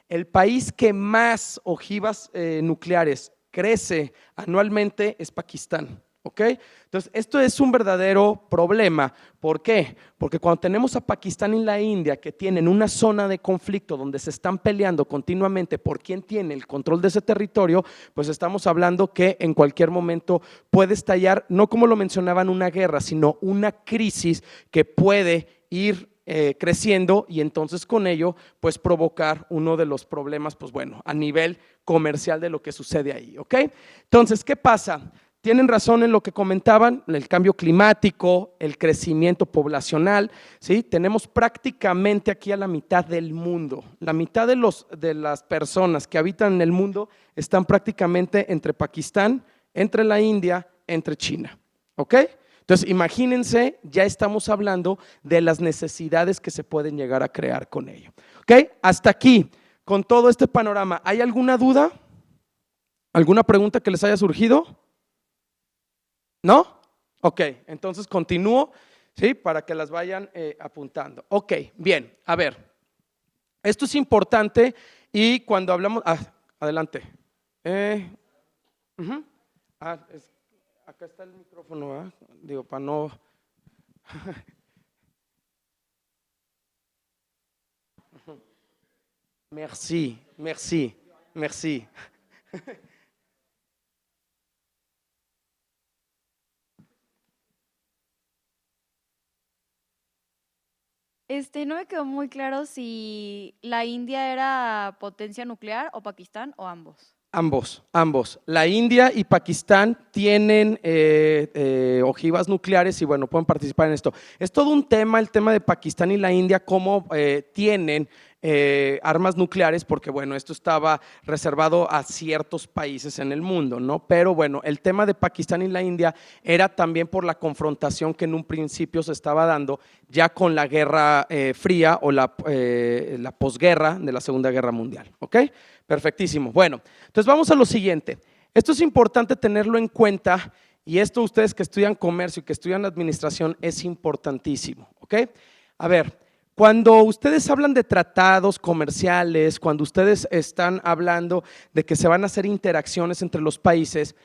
El país que más ojivas nucleares crece anualmente es Pakistán, ¿ok? Entonces, esto es un verdadero problema. ¿Por qué? Porque cuando tenemos a Pakistán y la India que tienen una zona de conflicto donde se están peleando continuamente por quién tiene el control de ese territorio, pues estamos hablando que en cualquier momento puede estallar, no como lo mencionaban, una guerra, sino una crisis que puede ir creciendo y entonces con ello pues provocar uno de los problemas pues bueno a nivel comercial de lo que sucede ahí, ¿ok? Entonces, ¿qué pasa? Tienen razón en lo que comentaban, el cambio climático, el crecimiento poblacional, ¿sí? Tenemos prácticamente aquí a la mitad del mundo, la mitad de las personas que habitan en el mundo están prácticamente entre Pakistán, entre la India, entre China, ¿ok? Entonces, imagínense, ya estamos hablando de las necesidades que se pueden llegar a crear con ello. ¿Ok? Hasta aquí, con todo este panorama, ¿hay alguna duda? ¿Alguna pregunta que les haya surgido? ¿No? Ok, entonces continúo, ¿sí? Para que las vayan apuntando. Ok, bien, a ver, esto es importante y cuando hablamos… adelante. Acá está el micrófono, ¿verdad? Digo, para no… Merci. No me quedó muy claro si la India era potencia nuclear o Pakistán o ambos. Ambos. La India y Pakistán tienen ojivas nucleares y bueno, pueden participar en esto. Es todo un tema, el tema de Pakistán y la India, cómo tienen armas nucleares, porque bueno, esto estaba reservado a ciertos países en el mundo, ¿no? Pero bueno, el tema de Pakistán y la India era también por la confrontación que en un principio se estaba dando ya con la Guerra Fría o la posguerra de la Segunda Guerra Mundial, ¿ok? Perfectísimo. Bueno, entonces vamos a lo siguiente. Esto es importante tenerlo en cuenta y esto ustedes que estudian comercio y que estudian administración es importantísimo, ¿ok? A ver, cuando ustedes hablan de tratados comerciales, cuando ustedes están hablando de que se van a hacer interacciones entre los países,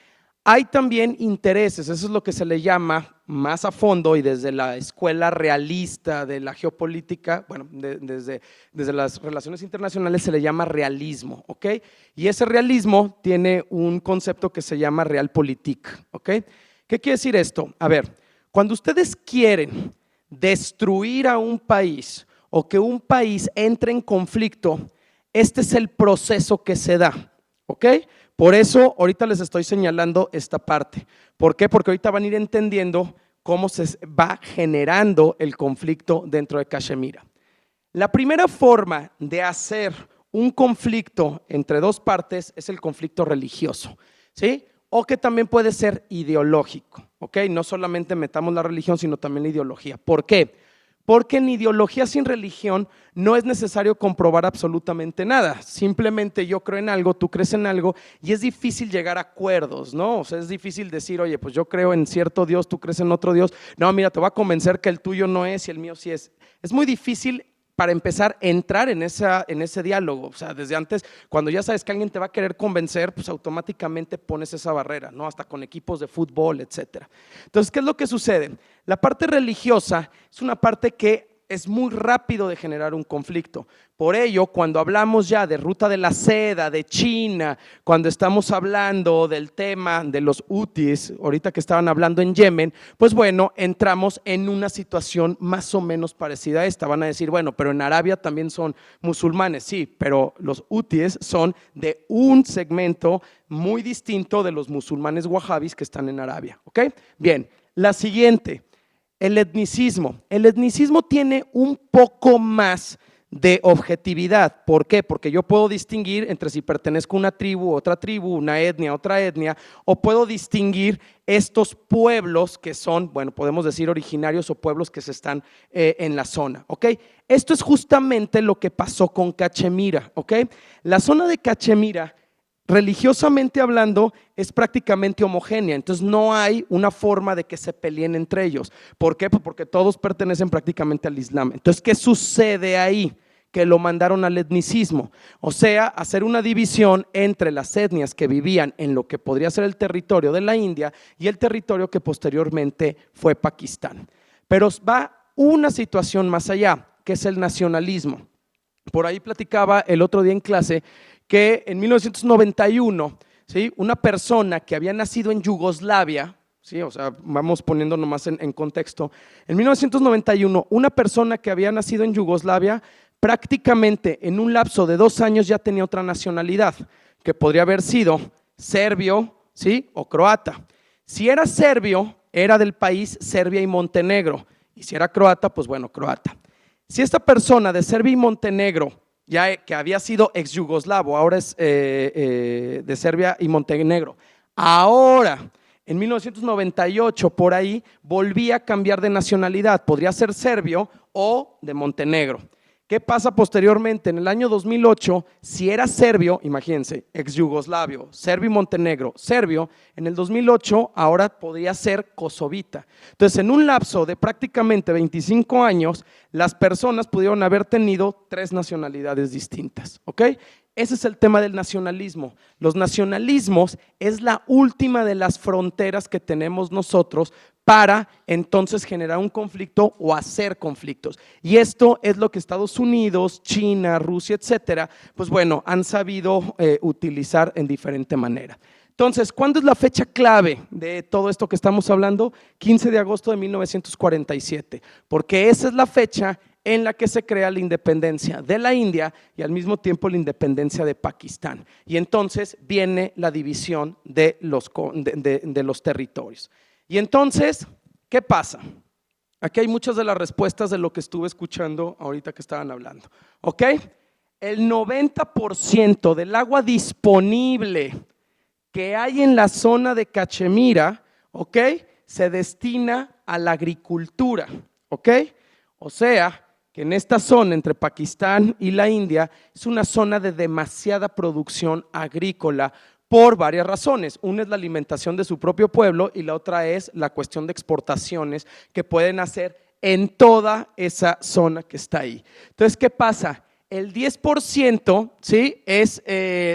hay también intereses, eso es lo que se le llama más a fondo y desde la escuela realista de la geopolítica, bueno, desde las relaciones internacionales se le llama realismo, ¿ok? Y ese realismo tiene un concepto que se llama realpolitik, ¿ok? ¿Qué quiere decir esto? A ver, cuando ustedes quieren destruir a un país o que un país entre en conflicto, este es el proceso que se da, ¿ok? Por eso ahorita les estoy señalando esta parte. ¿Por qué? Porque ahorita van a ir entendiendo cómo se va generando el conflicto dentro de Cachemira. La primera forma de hacer un conflicto entre dos partes es el conflicto religioso, ¿sí? O que también puede ser ideológico, ¿ok? No solamente metamos la religión, sino también la ideología. ¿Por qué? Porque en ideología sin religión no es necesario comprobar absolutamente nada. Simplemente yo creo en algo, tú crees en algo y es difícil llegar a acuerdos, ¿no? O sea, es difícil decir, oye, pues yo creo en cierto Dios, tú crees en otro Dios. No, mira, te voy a convencer que el tuyo no es y el mío sí es. Es muy difícil para empezar a entrar en ese diálogo. O sea, desde antes, cuando ya sabes que alguien te va a querer convencer, pues automáticamente pones esa barrera, ¿no? Hasta con equipos de fútbol, etcétera. Entonces, ¿qué es lo que sucede? La parte religiosa es una parte que es muy rápido de generar un conflicto. Por ello, cuando hablamos ya de ruta de la seda, de China, cuando estamos hablando del tema de los hutis, ahorita que estaban hablando en Yemen, pues bueno, entramos en una situación más o menos parecida a esta. Van a decir, bueno, pero en Arabia también son musulmanes. Sí, pero los hutis son de un segmento muy distinto de los musulmanes wahhabis que están en Arabia. ¿Ok? Bien, la siguiente. El etnicismo. El etnicismo tiene un poco más de objetividad. ¿Por qué? Porque yo puedo distinguir entre si pertenezco a una tribu, otra tribu, una etnia, otra etnia, o puedo distinguir estos pueblos que son, bueno, podemos decir originarios o pueblos que se están en la zona, ¿ok? Esto es justamente lo que pasó con Cachemira, ¿ok? La zona de Cachemira, religiosamente hablando, es prácticamente homogénea, entonces no hay una forma de que se peleen entre ellos. ¿Por qué? Pues porque todos pertenecen prácticamente al Islam. Entonces, ¿qué sucede ahí? Que lo mandaron al etnicismo, o sea, hacer una división entre las etnias que vivían en lo que podría ser el territorio de la India y el territorio que posteriormente fue Pakistán. Pero va una situación más allá, que es el nacionalismo. Por ahí platicaba el otro día en clase que en 1991, ¿sí?, una persona que había nacido en Yugoslavia, ¿sí?, o sea, vamos poniendo nomás en contexto, en 1991, una persona que había nacido en Yugoslavia prácticamente en un lapso de 2 años ya tenía otra nacionalidad, que podría haber sido serbio, ¿sí?, o croata. Si era serbio, era del país Serbia y Montenegro, y si era croata, pues bueno, croata. Si esta persona de Serbia y Montenegro, ya que había sido ex yugoslavo, ahora es de Serbia y Montenegro, ahora en 1998 por ahí volvía a cambiar de nacionalidad, podría ser serbio o de Montenegro. ¿Qué pasa posteriormente? En el año 2008, si era serbio, imagínense, ex yugoslavio, serbio y Montenegro, serbio, en el 2008 ahora podría ser kosovita. Entonces, en un lapso de prácticamente 25 años, las personas pudieron haber tenido 3 nacionalidades distintas, ¿ok? Ese es el tema del nacionalismo. Los nacionalismos es la última de las fronteras que tenemos nosotros para entonces generar un conflicto o hacer conflictos. Y esto es lo que Estados Unidos, China, Rusia, etcétera, pues bueno, han sabido utilizar en diferente manera. Entonces, ¿cuándo es la fecha clave de todo esto que estamos hablando? 15 de agosto de 1947, porque esa es la fecha en la que se crea la independencia de la India y al mismo tiempo la independencia de Pakistán. Y entonces viene la división de los territorios. Y entonces, ¿qué pasa? Aquí hay muchas de las respuestas de lo que estuve escuchando ahorita que estaban hablando. ¿Ok? El 90% del agua disponible que hay en la zona de Cachemira, ¿ok?, se destina a la agricultura. ¿Ok? O sea, que en esta zona entre Pakistán y la India es una zona de demasiada producción agrícola por varias razones. Una es la alimentación de su propio pueblo y la otra es la cuestión de exportaciones que pueden hacer en toda esa zona que está ahí. Entonces, ¿qué pasa? El 10%, ¿sí?, es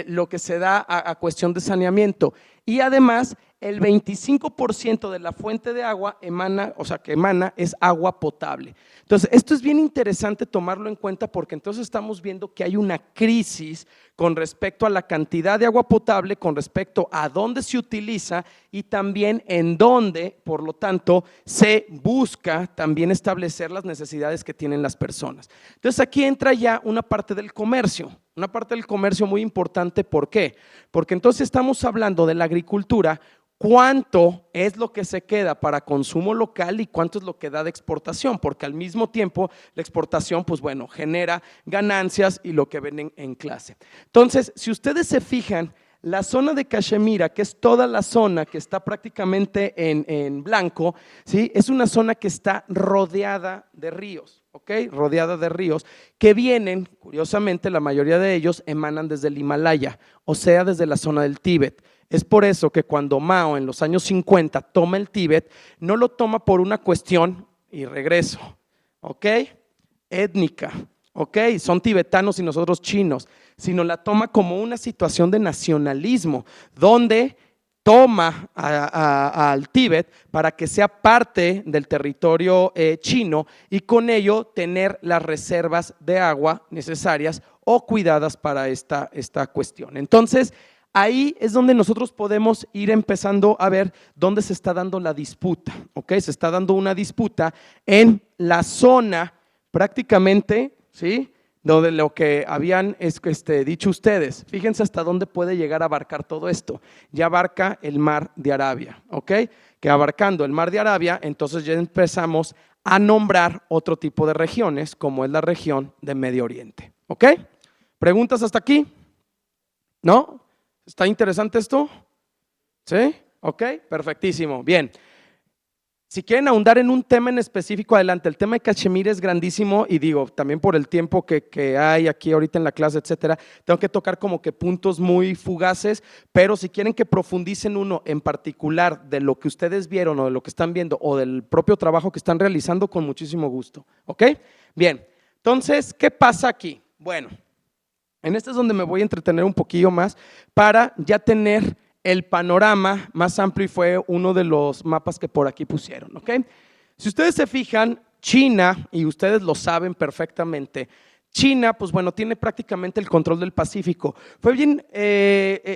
lo que se da a cuestión de saneamiento y además el 25% de la fuente de agua que emana es agua potable. Entonces, esto es bien interesante tomarlo en cuenta porque entonces estamos viendo que hay una crisis con respecto a la cantidad de agua potable, con respecto a dónde se utiliza y también en dónde, por lo tanto, se busca también establecer las necesidades que tienen las personas. Entonces, aquí entra ya una parte del comercio. Una parte del comercio muy importante, ¿por qué? Porque entonces estamos hablando de la agricultura, cuánto es lo que se queda para consumo local y cuánto es lo que da de exportación, porque al mismo tiempo la exportación, pues bueno, genera ganancias y lo que ven en clase. Entonces, si ustedes se fijan, la zona de Cachemira, que es toda la zona que está prácticamente en blanco, ¿sí?, es una zona que está rodeada de ríos. ¿Ok? Rodeada de ríos que vienen, curiosamente, la mayoría de ellos emanan desde el Himalaya, o sea, desde la zona del Tíbet. Es por eso que cuando Mao en los años 50 toma el Tíbet, no lo toma por una cuestión, y regreso, ¿ok?, étnica, ¿ok?, son tibetanos y nosotros chinos, sino la toma como una situación de nacionalismo, donde toma al Tíbet para que sea parte del territorio chino y con ello tener las reservas de agua necesarias o cuidadas para esta cuestión. Entonces, ahí es donde nosotros podemos ir empezando a ver dónde se está dando la disputa, ¿ok? Se está dando una disputa en la zona prácticamente, ¿sí?, de lo que habían dicho ustedes. Fíjense hasta dónde puede llegar a abarcar todo esto. Ya abarca el mar de Arabia, ¿ok? Que abarcando el mar de Arabia, entonces ya empezamos a nombrar otro tipo de regiones, como es la región de Medio Oriente, ¿ok? ¿Preguntas hasta aquí? ¿No? ¿Está interesante esto? ¿Sí? ¿Ok? Perfectísimo. Bien. Si quieren ahondar en un tema en específico, adelante. El tema de Cachemira es grandísimo y digo, también por el tiempo que hay aquí ahorita en la clase, etcétera, tengo que tocar como que puntos muy fugaces, pero si quieren que profundicen uno en particular de lo que ustedes vieron o de lo que están viendo o del propio trabajo que están realizando, con muchísimo gusto. ¿Ok? Bien. Entonces, ¿qué pasa aquí? Bueno, en este es donde me voy a entretener un poquillo más para ya tener el panorama más amplio y fue uno de los mapas que por aquí pusieron, ¿ok? Si ustedes se fijan, China, y ustedes lo saben perfectamente, China, pues bueno, tiene prácticamente el control del Pacífico. Fue bien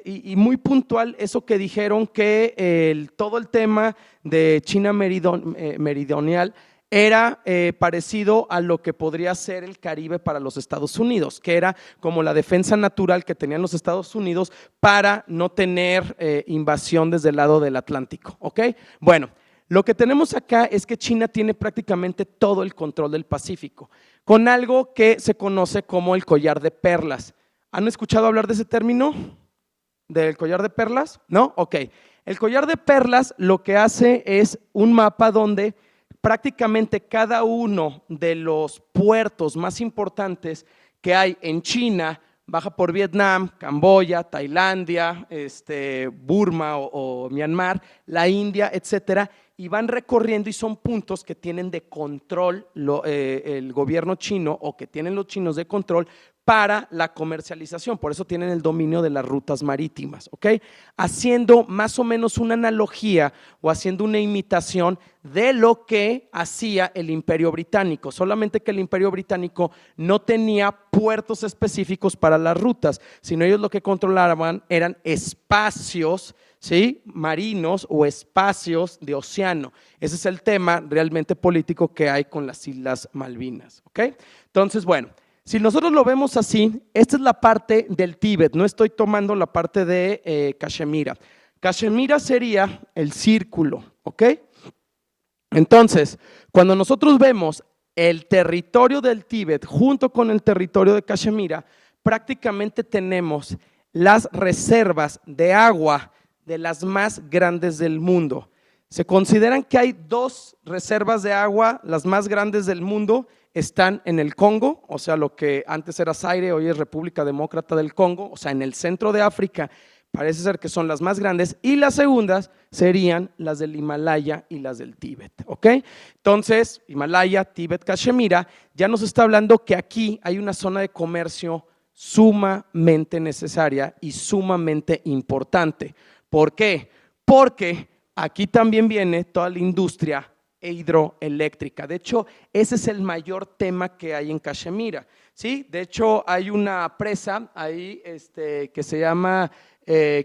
y muy puntual eso que dijeron que todo el tema de China meridional era parecido a lo que podría ser el Caribe para los Estados Unidos, que era como la defensa natural que tenían los Estados Unidos para no tener invasión desde el lado del Atlántico, ¿ok? Bueno, lo que tenemos acá es que China tiene prácticamente todo el control del Pacífico, con algo que se conoce como el collar de perlas. ¿Han escuchado hablar de ese término? ¿Del collar de perlas? ¿No? Ok. El collar de perlas lo que hace es un mapa donde prácticamente cada uno de los puertos más importantes que hay en China, baja por Vietnam, Camboya, Tailandia, Burma o Myanmar, la India, etcétera, y van recorriendo y son puntos que tienen de control el gobierno chino o que tienen los chinos de control para la comercialización, por eso tienen el dominio de las rutas marítimas, ¿ok? Haciendo más o menos una analogía o haciendo una imitación de lo que hacía el Imperio Británico, solamente que el Imperio Británico no tenía puertos específicos para las rutas, sino ellos lo que controlaban eran espacios, ¿sí?, marinos o espacios de océano. Ese es el tema realmente político que hay con las Islas Malvinas, ¿ok? Entonces, bueno, si nosotros lo vemos así, esta es la parte del Tíbet, no estoy tomando la parte de Cachemira. Cachemira sería el círculo, ¿ok? Entonces, cuando nosotros vemos el territorio del Tíbet junto con el territorio de Cachemira, prácticamente tenemos las reservas de agua de las más grandes del mundo. Se consideran que hay 2 reservas de agua, las más grandes del mundo, están en el Congo, o sea, lo que antes era Zaire, hoy es República Demócrata del Congo, o sea, en el centro de África, parece ser que son las más grandes, y las segundas serían las del Himalaya y las del Tíbet, ¿ok? Entonces, Himalaya, Tíbet, Cachemira, ya nos está hablando que aquí hay una zona de comercio sumamente necesaria y sumamente importante. ¿Por qué? Porque aquí también viene toda la industria hidroeléctrica. De hecho, ese es el mayor tema que hay en Cachemira, ¿sí? De hecho, hay una presa ahí que se llama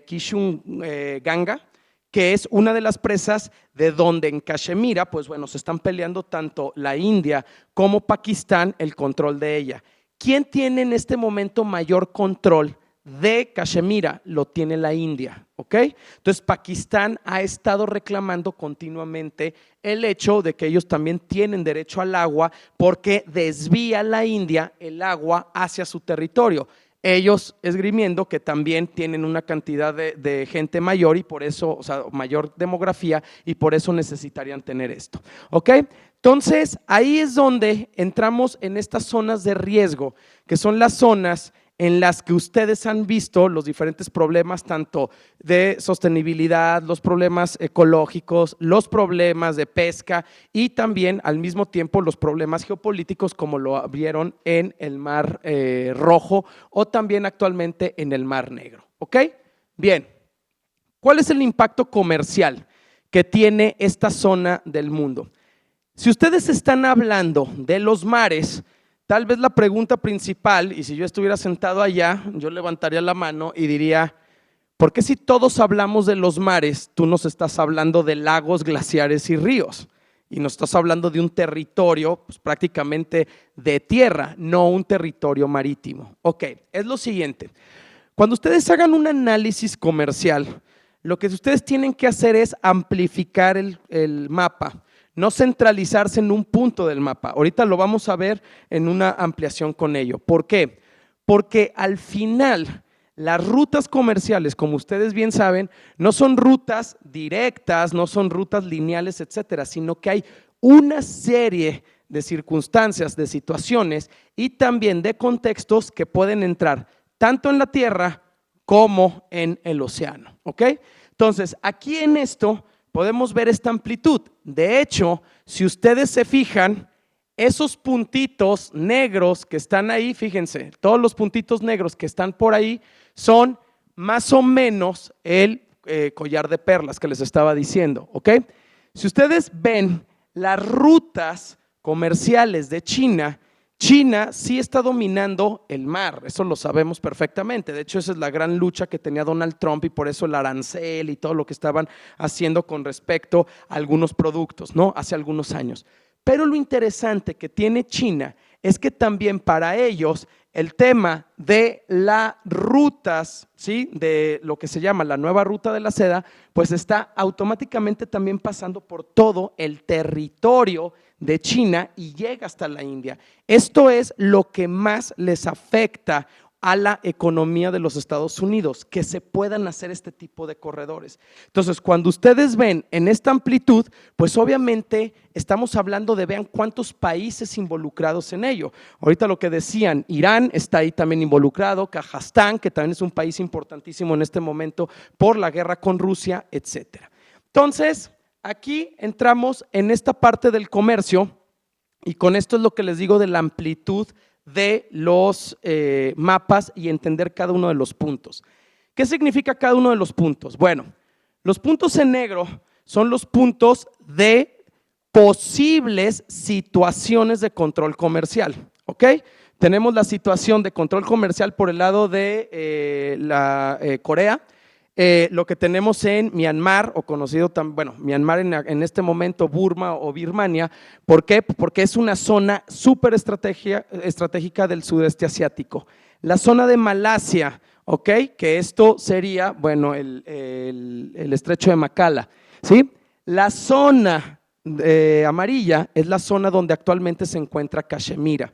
Kishunganga, que es una de las presas de donde en Cachemira, pues bueno, se están peleando tanto la India como Pakistán el control de ella. ¿Quién tiene en este momento mayor control de Cachemira? Lo tiene la India, ¿ok? Entonces Pakistán ha estado reclamando continuamente el hecho de que ellos también tienen derecho al agua porque desvía la India el agua hacia su territorio. Ellos esgrimiendo que también tienen una cantidad de gente mayor y por eso, o sea, mayor demografía y por eso necesitarían tener esto, ¿ok? Entonces ahí es donde entramos en estas zonas de riesgo, que son las zonas en las que ustedes han visto los diferentes problemas tanto de sostenibilidad, los problemas ecológicos, los problemas de pesca y también al mismo tiempo los problemas geopolíticos como lo vieron en el Mar Rojo o también actualmente en el Mar Negro, ¿ok? Bien, ¿Cuál es el impacto comercial que tiene esta zona del mundo? Si ustedes están hablando de los mares, tal vez la pregunta principal, y si yo estuviera sentado allá, yo levantaría la mano y diría, ¿por qué si todos hablamos de los mares, tú nos estás hablando de lagos, glaciares y ríos? Y nos estás hablando de un territorio pues, prácticamente de tierra, no un territorio marítimo. Ok, es lo siguiente. Cuando ustedes hagan un análisis comercial, lo que ustedes tienen que hacer es amplificar el mapa, no centralizarse en un punto del mapa. Ahorita lo vamos a ver en una ampliación con ello. ¿Por qué? Porque al final las rutas comerciales, como ustedes bien saben, no son rutas directas, no son rutas lineales, etcétera, sino que hay una serie de circunstancias, de situaciones y también de contextos que pueden entrar tanto en la tierra como en el océano, ¿ok? Entonces, aquí en esto podemos ver esta amplitud. De hecho, si ustedes se fijan, esos puntitos negros que están ahí, fíjense, todos los puntitos negros que están por ahí son más o menos el collar de perlas que les estaba diciendo, ¿ok? Si ustedes ven las rutas comerciales de China, China sí está dominando el mar, eso lo sabemos perfectamente. De hecho, esa es la gran lucha que tenía Donald Trump y por eso el arancel y todo lo que estaban haciendo con respecto a algunos productos, ¿no? Hace algunos años. Pero lo interesante que tiene China es que también para ellos el tema de las rutas, ¿sí? De lo que se llama la nueva ruta de la seda, pues está automáticamente también pasando por todo el territorio de China y llega hasta la India. Esto es lo que más les afecta a la economía de los Estados Unidos, que se puedan hacer este tipo de corredores. Entonces, cuando ustedes ven en esta amplitud, pues obviamente estamos hablando de vean cuántos países involucrados en ello. Ahorita lo que decían, Irán está ahí también involucrado, Kazajstán, que también es un país importantísimo en este momento por la guerra con Rusia, etcétera. Entonces, aquí entramos en esta parte del comercio y con esto es lo que les digo de la amplitud de los mapas y entender cada uno de los puntos. ¿Qué significa cada uno de los puntos? Bueno, los puntos en negro son los puntos de posibles situaciones de control comercial, ¿ok? Tenemos la situación de control comercial por el lado de Corea, lo que tenemos en Myanmar, o conocido también, bueno, Myanmar en este momento Burma o Birmania. ¿Por qué? Porque es una zona súper estratégica del sudeste asiático. La zona de Malasia, ¿ok? Que esto sería, bueno, el estrecho de Macala, ¿sí? La zona amarilla es la zona donde actualmente se encuentra Cachemira.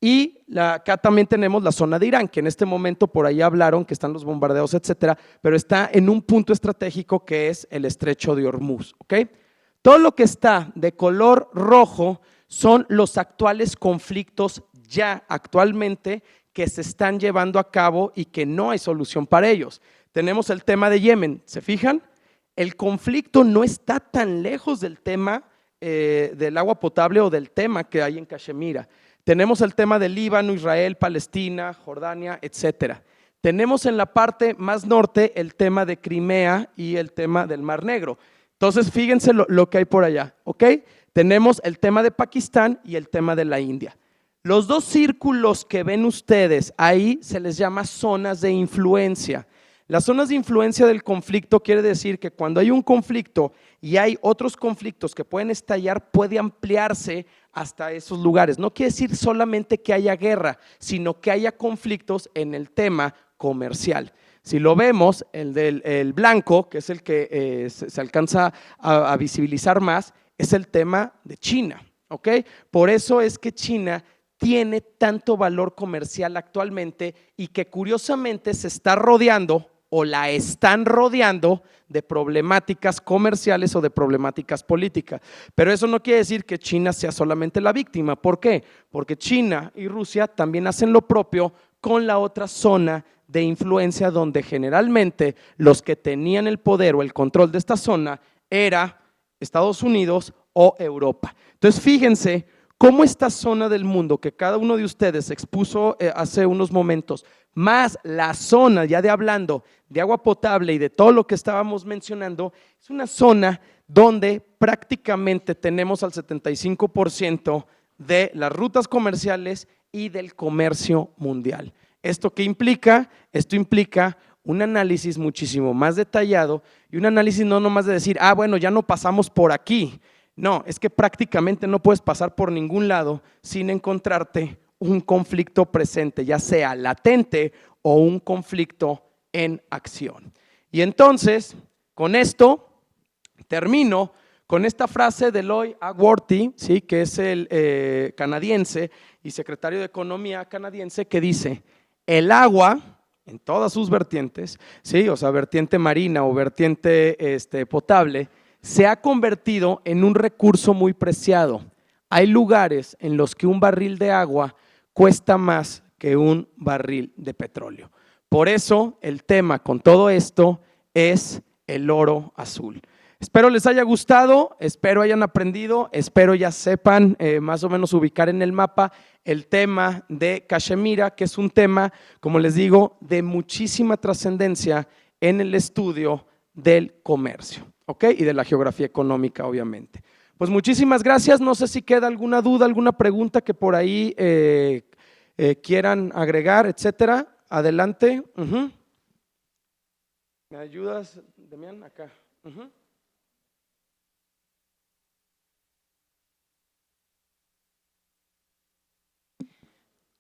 Y acá también tenemos la zona de Irán, que en este momento por ahí hablaron que están los bombardeos, etcétera, pero está en un punto estratégico que es el estrecho de Hormuz, ¿ok? Todo lo que está de color rojo son los actuales conflictos ya actualmente que se están llevando a cabo y que no hay solución para ellos. Tenemos el tema de Yemen, ¿se fijan? El conflicto no está tan lejos del tema del agua potable o del tema que hay en Cachemira. Tenemos el tema de Líbano, Israel, Palestina, Jordania, etcétera. Tenemos en la parte más norte el tema de Crimea y el tema del Mar Negro. Entonces, fíjense lo que hay por allá, ¿ok? Tenemos el tema de Pakistán y el tema de la India. Los dos círculos que ven ustedes ahí se les llama zonas de influencia. Las zonas de influencia del conflicto quiere decir que cuando hay un conflicto y hay otros conflictos que pueden estallar, puede ampliarse hasta esos lugares. No quiere decir solamente que haya guerra, sino que haya conflictos en el tema comercial. Si lo vemos, el blanco, que es el que se alcanza a visibilizar más, es el tema de China, ¿ok? Por eso es que China tiene tanto valor comercial actualmente y que curiosamente se está rodeando o la están rodeando de problemáticas comerciales o de problemáticas políticas. Pero eso no quiere decir que China sea solamente la víctima. ¿Por qué? Porque China y Rusia también hacen lo propio con la otra zona de influencia donde generalmente los que tenían el poder o el control de esta zona era Estados Unidos o Europa. Entonces fíjense cómo esta zona del mundo que cada uno de ustedes expuso hace unos momentos, más la zona, ya de hablando de agua potable y de todo lo que estábamos mencionando, es una zona donde prácticamente tenemos al 75% de las rutas comerciales y del comercio mundial. ¿Esto qué implica? Esto implica un análisis muchísimo más detallado y un análisis no nomás de decir, bueno, ya no pasamos por aquí. No, es que prácticamente no puedes pasar por ningún lado sin encontrarte un conflicto presente, ya sea latente o un conflicto en acción. Y entonces, con esto, termino con esta frase de Lloyd Agworthy, ¿sí?, que es el canadiense y secretario de Economía canadiense, que dice, el agua en todas sus vertientes, ¿sí?, o sea, vertiente marina o vertiente potable, se ha convertido en un recurso muy preciado. Hay lugares en los que un barril de agua cuesta más que un barril de petróleo. Por eso el tema con todo esto es el oro azul. Espero les haya gustado, espero hayan aprendido, espero ya sepan más o menos ubicar en el mapa el tema de Cachemira, que es un tema, como les digo, de muchísima trascendencia en el estudio del comercio, ¿ok? Y de la geografía económica, obviamente. Pues muchísimas gracias, no sé si queda alguna duda, alguna pregunta que por ahí quieran agregar, etcétera. Adelante. ¿Me ayudas, Demián? Acá.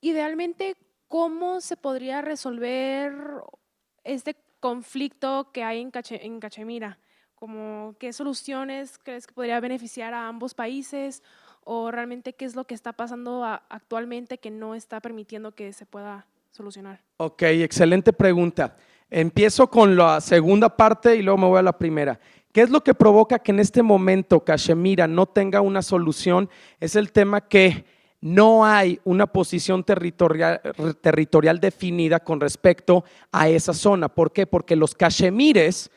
Idealmente, ¿cómo se podría resolver este conflicto que hay en Cachemira? Como, ¿qué soluciones crees que podría beneficiar a ambos países? ¿O realmente qué es lo que está pasando actualmente que no está permitiendo que se pueda solucionar? Ok, excelente pregunta. Empiezo con la segunda parte y luego me voy a la primera. ¿Qué es lo que provoca que en este momento Cachemira no tenga una solución? Es el tema que no hay una posición territorial definida con respecto a esa zona. ¿Por qué? Porque los cachemires,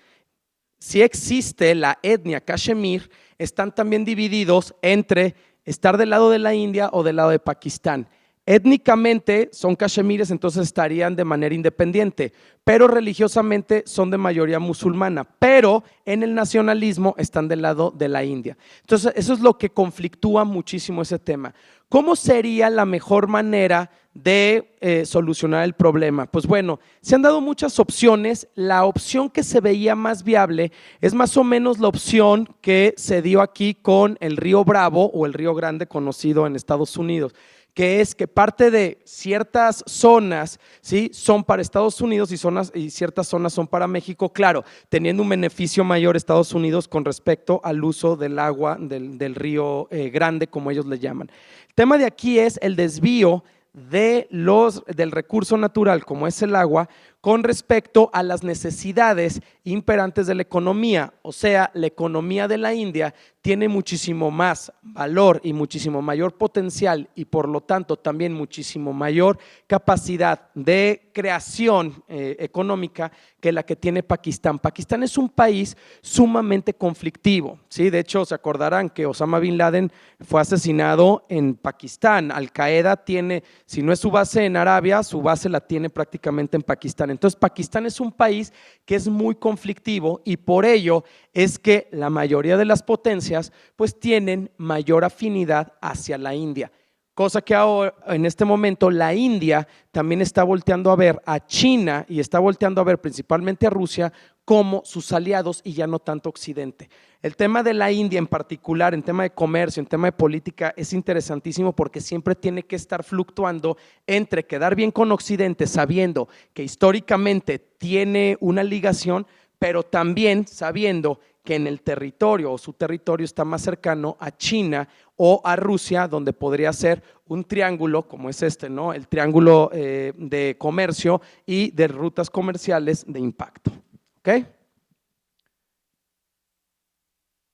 si existe la etnia cachemir, están también divididos entre estar del lado de la India o del lado de Pakistán. Étnicamente son cachemires, entonces estarían de manera independiente, pero religiosamente son de mayoría musulmana, pero en el nacionalismo están del lado de la India. Entonces eso es lo que conflictúa muchísimo ese tema. ¿Cómo sería la mejor manera de solucionar el problema? Pues bueno, se han dado muchas opciones. La opción que se veía más viable es más o menos la opción que se dio aquí con el río Bravo o el río Grande conocido en Estados Unidos, que es que parte de ciertas zonas, ¿sí?, son para Estados Unidos y ciertas zonas son para México, claro, teniendo un beneficio mayor Estados Unidos con respecto al uso del agua del río Grande, como ellos le llaman. El tema de aquí es el desvío del recurso natural, como es el agua, con respecto a las necesidades imperantes de la economía. O sea, la economía de la India tiene muchísimo más valor y muchísimo mayor potencial y por lo tanto también muchísimo mayor capacidad de creación económica que la que tiene Pakistán. Pakistán es un país sumamente conflictivo, ¿sí? De hecho, se acordarán que Osama Bin Laden fue asesinado en Pakistán. Al Qaeda tiene, si no es su base en Arabia, su base la tiene prácticamente en Pakistán. Entonces, Pakistán es un país que es muy conflictivo y por ello es que la mayoría de las potencias pues tienen mayor afinidad hacia la India. Cosa que ahora, en este momento, la India también está volteando a ver a China y está volteando a ver principalmente a Rusia como sus aliados y ya no tanto Occidente. El tema de la India en particular, en tema de comercio, en tema de política, es interesantísimo porque siempre tiene que estar fluctuando entre quedar bien con Occidente, sabiendo que históricamente tiene una ligación, pero también sabiendo que en el territorio o su territorio está más cercano a China o a Rusia, donde podría ser un triángulo como es este, ¿no? El triángulo de comercio y de rutas comerciales de impacto. ¿Ok?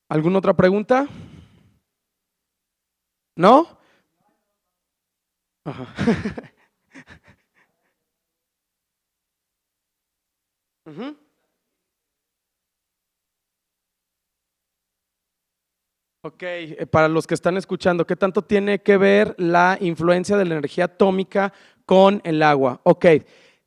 ¿Alguna otra pregunta? ¿No? Ajá. Ok, para los que están escuchando, ¿qué tanto tiene que ver la influencia de la energía atómica con el agua? Ok,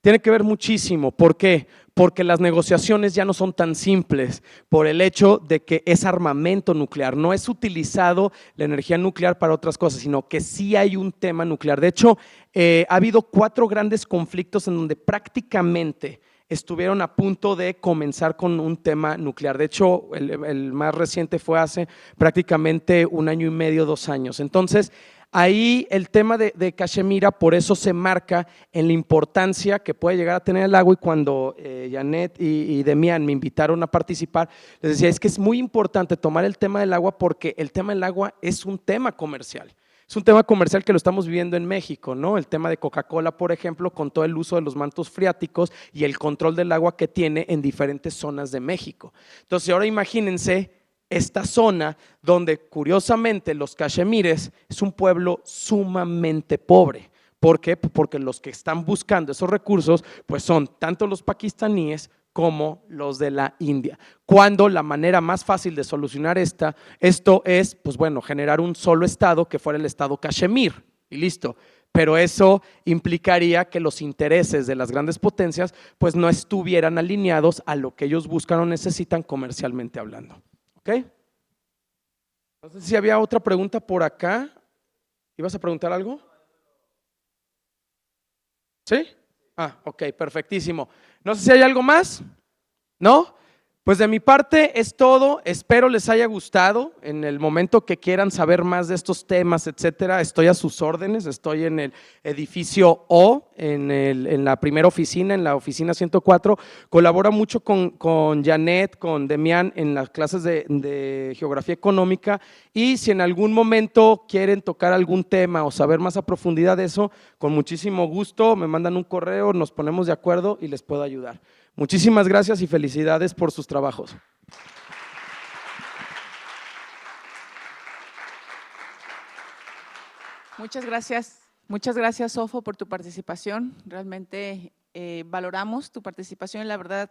tiene que ver muchísimo. ¿Por qué? Porque las negociaciones ya no son tan simples por el hecho de que es armamento nuclear. No es utilizado la energía nuclear para otras cosas, sino que sí hay un tema nuclear. De hecho, ha habido 4 grandes conflictos en donde prácticamente estuvieron a punto de comenzar con un tema nuclear. De hecho, el más reciente fue hace prácticamente 1 año y medio, 2 años. Entonces, ahí el tema de Cachemira, por eso se marca en la importancia que puede llegar a tener el agua, y cuando Janet y Demian me invitaron a participar, les decía, es que es muy importante tomar el tema del agua porque el tema del agua es un tema comercial. Es un tema comercial que lo estamos viviendo en México, ¿no? El tema de Coca-Cola, por ejemplo, con todo el uso de los mantos freáticos y el control del agua que tiene en diferentes zonas de México. Entonces, ahora imagínense esta zona donde, curiosamente, los cachemires es un pueblo sumamente pobre. ¿Por qué? Porque los que están buscando esos recursos, pues son tanto los pakistaníes como los de la India. Cuando la manera más fácil de solucionar esto es, pues bueno, generar un solo estado que fuera el estado Cachemir y listo. Pero eso implicaría que los intereses de las grandes potencias pues no estuvieran alineados a lo que ellos buscan o necesitan comercialmente hablando. ¿Ok? No sé si había otra pregunta por acá. ¿Ibas a preguntar algo? ¿Sí? Ok, perfectísimo. No sé si hay algo más, ¿no? Pues de mi parte es todo, espero les haya gustado. En el momento que quieran saber más de estos temas, etcétera, estoy a sus órdenes, estoy en el edificio O, en la primera oficina, en la oficina 104, colabora mucho con Janet, con Demian en las clases de geografía económica, y si en algún momento quieren tocar algún tema o saber más a profundidad de eso, con muchísimo gusto me mandan un correo, nos ponemos de acuerdo y les puedo ayudar. Muchísimas gracias y felicidades por sus trabajos. Muchas gracias, Sofo, por tu participación. Realmente valoramos tu participación y la verdad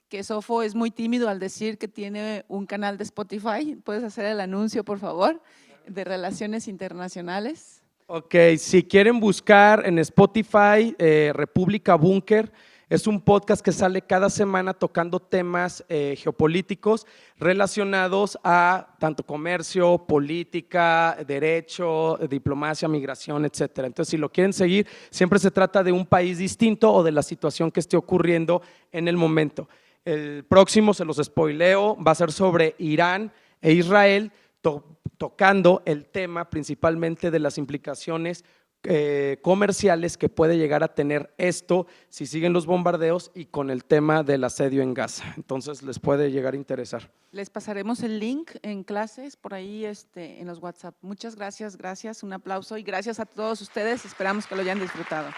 que Sofo es muy tímido al decir que tiene un canal de Spotify. ¿Puedes hacer el anuncio, por favor, de Relaciones Internacionales? Ok, si quieren buscar en Spotify República Búnker, es un podcast que sale cada semana tocando temas geopolíticos relacionados a tanto comercio, política, derecho, diplomacia, migración, etcétera. Entonces, si lo quieren seguir, siempre se trata de un país distinto o de la situación que esté ocurriendo en el momento. El próximo, se los spoileo, va a ser sobre Irán e Israel, tocando el tema principalmente de las implicaciones comerciales que puede llegar a tener esto si siguen los bombardeos y con el tema del asedio en Gaza. Entonces les puede llegar a interesar. Les pasaremos el link en clases por ahí en los WhatsApp. Muchas gracias, un aplauso y gracias a todos ustedes. Esperamos que lo hayan disfrutado.